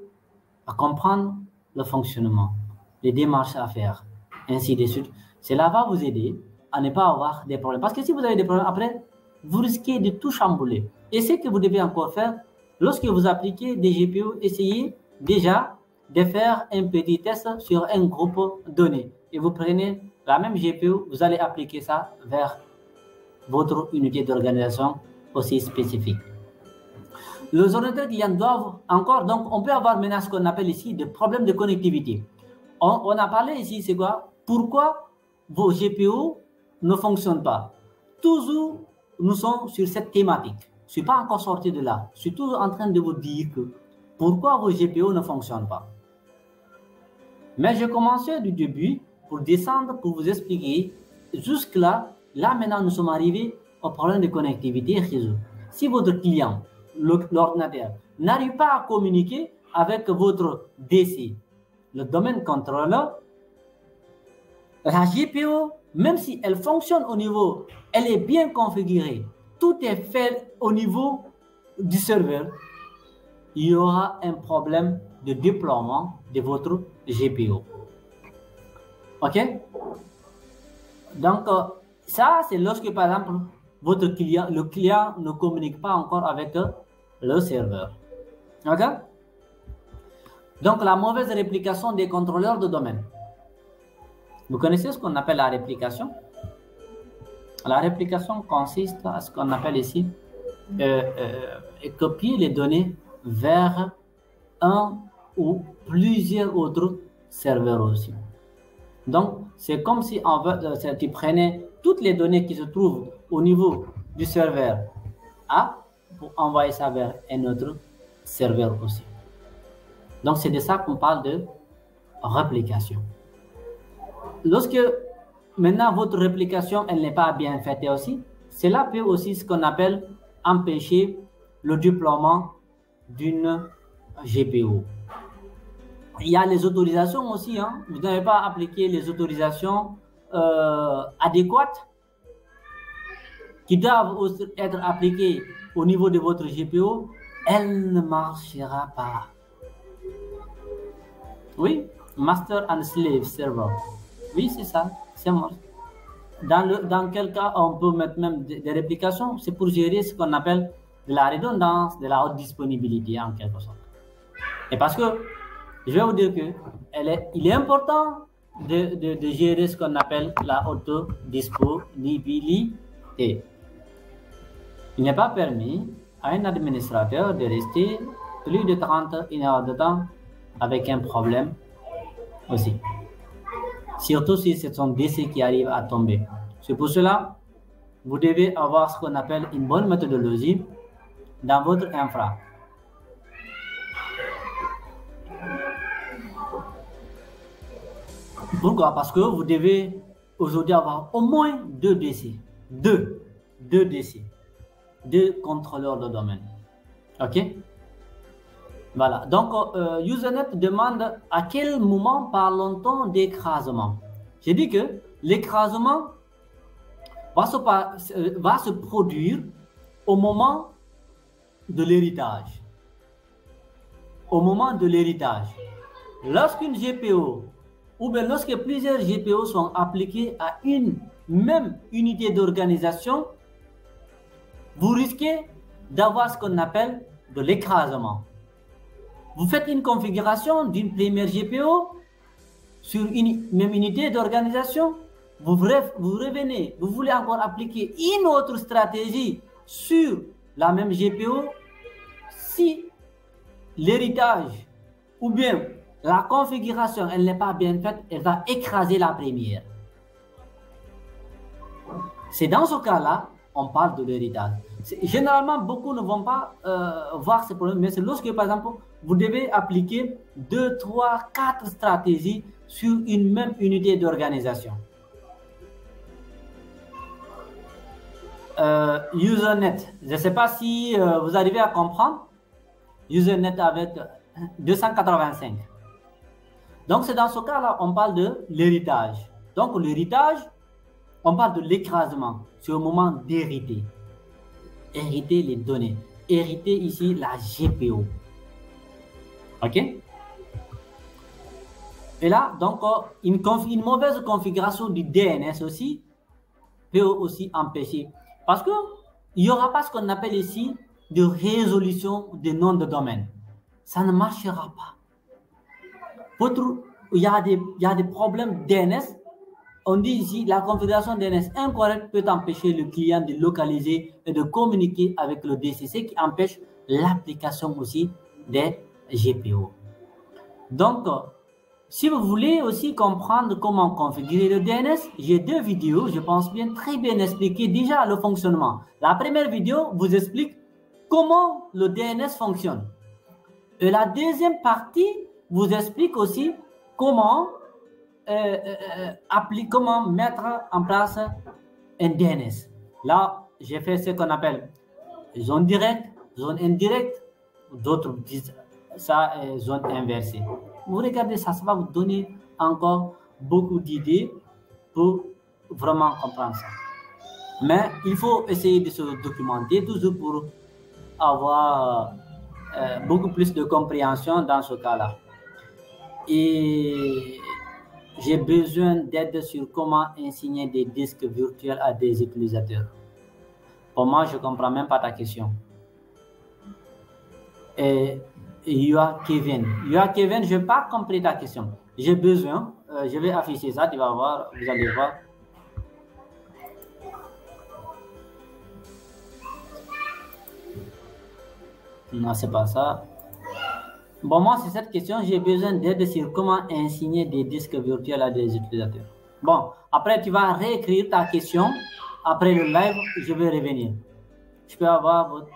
à comprendre le fonctionnement, les démarches à faire, ainsi de suite. Cela va vous aider à ne pas avoir des problèmes. Parce que si vous avez des problèmes, après, vous risquez de tout chambouler. Et ce que vous devez encore faire, lorsque vous appliquez des GPO, essayez déjà de faire un petit test sur un groupe donné. Et vous prenez la même GPO, vous allez appliquer ça vers votre unité d'organisation aussi spécifique. Les ordinateurs clients doivent encore, donc on peut avoir maintenant ce qu'on appelle ici des problèmes de connectivité. On a parlé ici, c'est quoi? Pourquoi vos GPO ne fonctionnent pas. Toujours, nous sommes sur cette thématique. Je ne suis pas encore sorti de là. Je suis toujours en train de vous dire que pourquoi vos GPO ne fonctionnent pas. Mais je commençais du début pour descendre, pour vous expliquer. Jusque-là, là maintenant, nous sommes arrivés au problème de connectivité réseau. Si votre client, l'ordinateur, n'arrive pas à communiquer avec votre DC, le domaine controller, la GPO, même si elle fonctionne au niveau, elle est bien configurée, tout est fait au niveau du serveur, il y aura un problème de déploiement de votre GPO. OK? Donc, ça, c'est lorsque, par exemple, votre client, le client ne communique pas encore avec le serveur. OK? Donc, la mauvaise réplication des contrôleurs de domaine. Vous connaissez ce qu'on appelle la réplication? La réplication consiste à ce qu'on appelle ici copier les données vers un ou plusieurs autres serveurs aussi. Donc, c'est comme si tu prenais toutes les données qui se trouvent au niveau du serveur A pour envoyer ça vers un autre serveur aussi. Donc, c'est de ça qu'on parle de réplication. Lorsque maintenant votre réplication elle n'est pas bien faite aussi, cela peut aussi ce qu'on appelle empêcher le déploiement d'une GPO. Il y a les autorisations aussi, hein. Vous n'avez pas appliqué les autorisations adéquates qui doivent aussi être appliquées au niveau de votre GPO, elle ne marchera pas. Oui, Master and Slave Server. Oui, c'est ça, c'est mort. Dans quel cas on peut mettre même des réplications, c'est pour gérer ce qu'on appelle de la redondance, de la haute disponibilité en quelque sorte. Et parce que, je vais vous dire que il est important de gérer ce qu'on appelle la haute disponibilité. Il n'est pas permis à un administrateur de rester plus de 31 heures de temps avec un problème aussi. Surtout si c'est son DC qui arrive à tomber. C'est pour cela vous devez avoir ce qu'on appelle une bonne méthodologie dans votre infra. Pourquoi? Parce que vous devez aujourd'hui avoir au moins 2 DC. 2 DC. 2 contrôleurs de domaine. OK? Voilà. Donc, Usernet demande à quel moment parlons-on d'écrasement? J'ai dit que l'écrasement va se produire au moment de l'héritage. Au moment de l'héritage. Lorsqu'une GPO ou bien lorsque plusieurs GPO sont appliquées à une même unité d'organisation, vous risquez d'avoir ce qu'on appelle de l'écrasement. Vous faites une configuration d'une première GPO sur une même unité d'organisation, vous revenez, vous voulez encore appliquer une autre stratégie sur la même GPO. Si l'héritage ou bien la configuration elle n'est pas bien faite, elle va écraser la première. C'est dans ce cas-là on parle de l'héritage. Généralement, beaucoup ne vont pas voir ces problèmes, mais c'est lorsque, par exemple, vous devez appliquer 2, 3, 4 stratégies sur une même unité d'organisation. Usernet, je ne sais pas si vous arrivez à comprendre. Usernet avec 285. Donc, c'est dans ce cas-là, on parle de l'héritage. Donc, l'héritage, on parle de l'écrasement. C'est au moment d'hériter. Hériter les données. Hériter ici la GPO. OK? Et là, donc, une mauvaise configuration du DNS aussi peut aussi empêcher. Parce qu'il n'y aura pas ce qu'on appelle ici de résolution des noms de domaine. Ça ne marchera pas. Il y a des problèmes DNS. On dit ici, la configuration DNS incorrecte peut empêcher le client de localiser et de communiquer avec le DCC qui empêche l'application aussi des GPO. Donc, Si vous voulez aussi comprendre comment configurer le DNS, j'ai 2 vidéos, je pense bien, très bien expliquer déjà le fonctionnement. La première vidéo vous explique comment le DNS fonctionne. Et la deuxième partie vous explique aussi comment, comment mettre en place un DNS. Là, j'ai fait ce qu'on appelle zone directe, zone indirecte, d'autres disent ça zone inversée. Vous regardez ça, ça va vous donner encore beaucoup d'idées pour vraiment comprendre ça. Mais il faut essayer de se documenter toujours pour avoir beaucoup plus de compréhension dans ce cas-là. Et j'ai besoin d'aide sur comment enseigner des disques virtuels à des utilisateurs. Pour moi, je ne comprends même pas ta question. Et Kevin, je n'ai pas compris ta question. J'ai besoin, je vais afficher ça, tu vas voir, vous allez voir. Non, c'est pas ça. Bon, moi, c'est cette question, j'ai besoin d'aide sur comment enseigner des disques virtuels à des utilisateurs. Bon, après, tu vas réécrire ta question. Après le live, je vais revenir. Je peux avoir votre...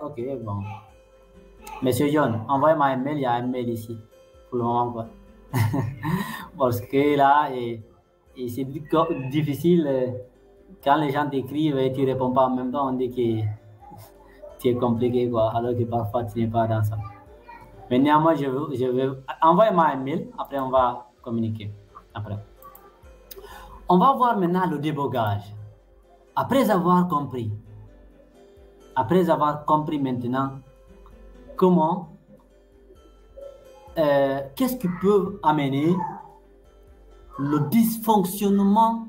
Ok, bon. Monsieur John, envoyez-moi un mail, il y a un mail ici, pour le moment, quoi. Parce que là, c'est difficile, quand les gens t'écrivent et tu ne réponds pas en même temps, on dit que c'est compliqué, quoi, alors que parfois tu n'es pas dans ça. Mais néanmoins, je vais envoyer-moi un mail, après on va communiquer. Après. On va voir maintenant le débogage. Après avoir compris maintenant comment, qu'est-ce qui peut amener le dysfonctionnement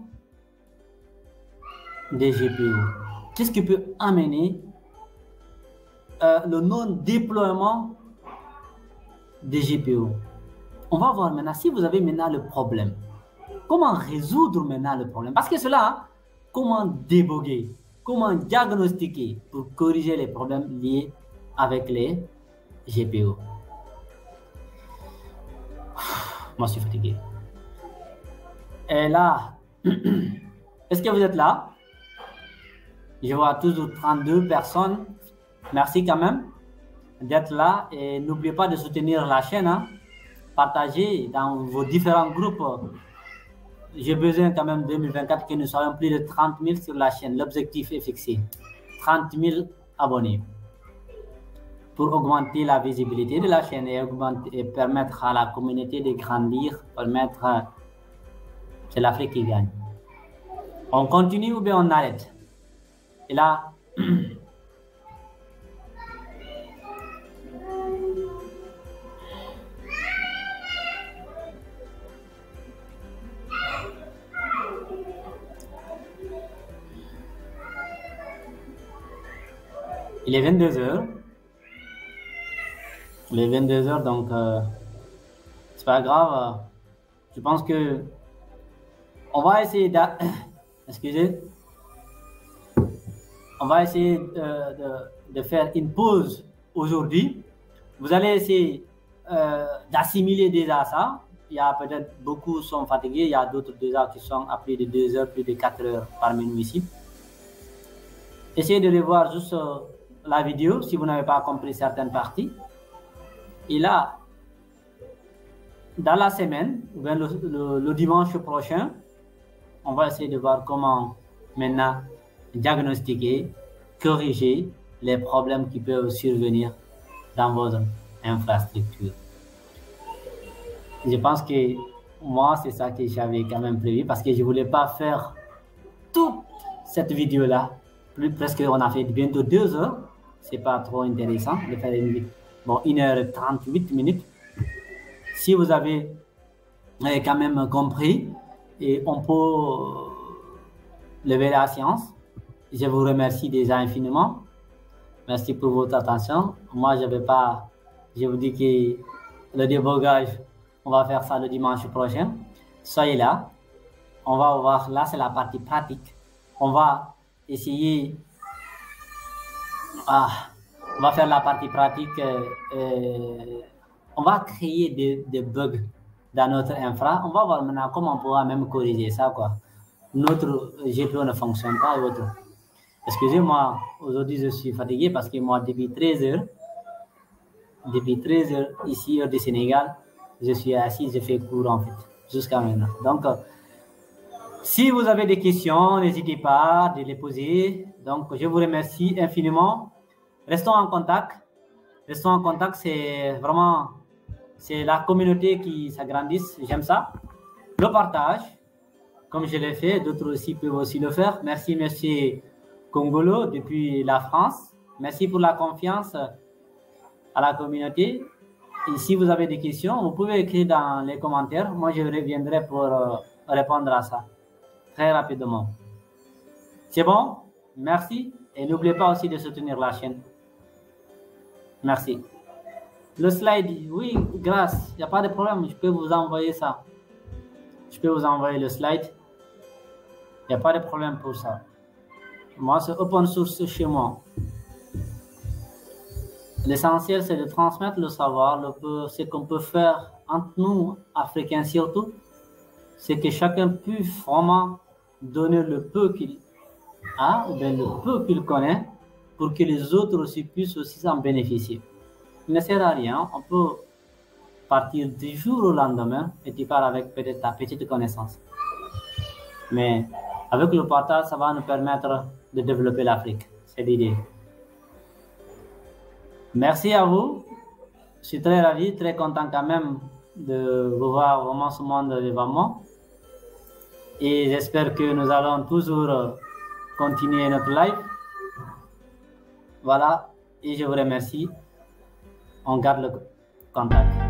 des GPU? Qu'est-ce qui peut amener le non-déploiement des GPU? On va voir maintenant si vous avez maintenant le problème. Comment résoudre maintenant le problème? Parce que cela, comment déboguer, comment diagnostiquer pour corriger les problèmes liés avec les GPU. Moi, je suis fatigué. Et là, est-ce que vous êtes là? Je vois toujours 32 personnes. Merci quand même d'être là. Et n'oubliez pas de soutenir la chaîne. Hein. Partagez dans vos différents groupes. J'ai besoin quand même 2024 que nous soyons plus de 30 000 sur la chaîne. L'objectif est fixé. 30 000 abonnés. Pour augmenter la visibilité de la chaîne et permettre à la communauté de grandir, c'est l'Afrique qui gagne. On continue ou bien on arrête? Et là, il est 22 heures. Il est 22 heures, donc c'est pas grave. Je pense que on va essayer excusez. On va essayer de faire une pause aujourd'hui. Vous allez essayer d'assimiler déjà ça. Il y a peut-être beaucoup qui sont fatigués. Il y a d'autres déjà qui sont à plus de 2 heures, plus de 4 heures parmi nous ici. Essayez de revoir juste la vidéo si vous n'avez pas compris certaines parties. Et là, dans la semaine, le dimanche prochain, on va essayer de voir comment maintenant diagnostiquer, corriger les problèmes qui peuvent survenir dans votre infrastructure. Je pense que moi, c'est ça que j'avais quand même prévu parce que je ne voulais pas faire toute cette vidéo-là. Presque on a fait bientôt 2 heures. C'est pas trop intéressant de faire une vidéo. Bon, 1h38 minutes. Si vous avez quand même compris, et on peut lever la séance. Je vous remercie déjà infiniment. Merci pour votre attention. Moi, je vous dis que le débogage, on va faire ça le dimanche prochain. Soyez là. On va voir, là, c'est la partie pratique. On va essayer... on va faire la partie pratique. On va créer des bugs dans notre infra. On va voir maintenant comment on pourra même corriger ça, quoi. Notre GPO ne fonctionne pas et autres. Excusez-moi, aujourd'hui je suis fatigué parce que moi, depuis 13 heures ici au Sénégal, je suis assis, je fais cours en fait, jusqu'à maintenant. Donc, si vous avez des questions, n'hésitez pas de les poser. Donc, je vous remercie infiniment. Restons en contact. Restons en contact, c'est vraiment, c'est la communauté qui s'agrandisse. J'aime ça. Le partage, comme je l'ai fait, d'autres aussi peuvent aussi le faire. Merci, monsieur Congolo, depuis la France. Merci pour la confiance à la communauté. Et si vous avez des questions, vous pouvez écrire dans les commentaires. Moi, je reviendrai pour répondre à ça très rapidement. C'est bon? Merci. Et n'oubliez pas aussi de soutenir la chaîne. Merci. Le slide, oui, grâce. Il n'y a pas de problème. Je peux vous envoyer ça. Je peux vous envoyer le slide. Il n'y a pas de problème pour ça. Moi, c'est open source chez moi. L'essentiel, c'est de transmettre le savoir, ce qu'on peut faire entre nous, Africains surtout, c'est que chacun puisse vraiment donner le peu qu'il a, ou bien le peu qu'il connaît, pour que les autres aussi puissent aussi s'en bénéficier. Il ne sert à rien, on peut partir du jour au lendemain et tu pars avec peut-être ta petite connaissance. Mais avec le partage, ça va nous permettre de développer l'Afrique. C'est l'idée. Merci à vous. Je suis très ravi, très content quand même de vous voir vraiment ce monde devant moi. Et j'espère que nous allons toujours continuer notre live. Voilà. Et je vous remercie. On garde le contact.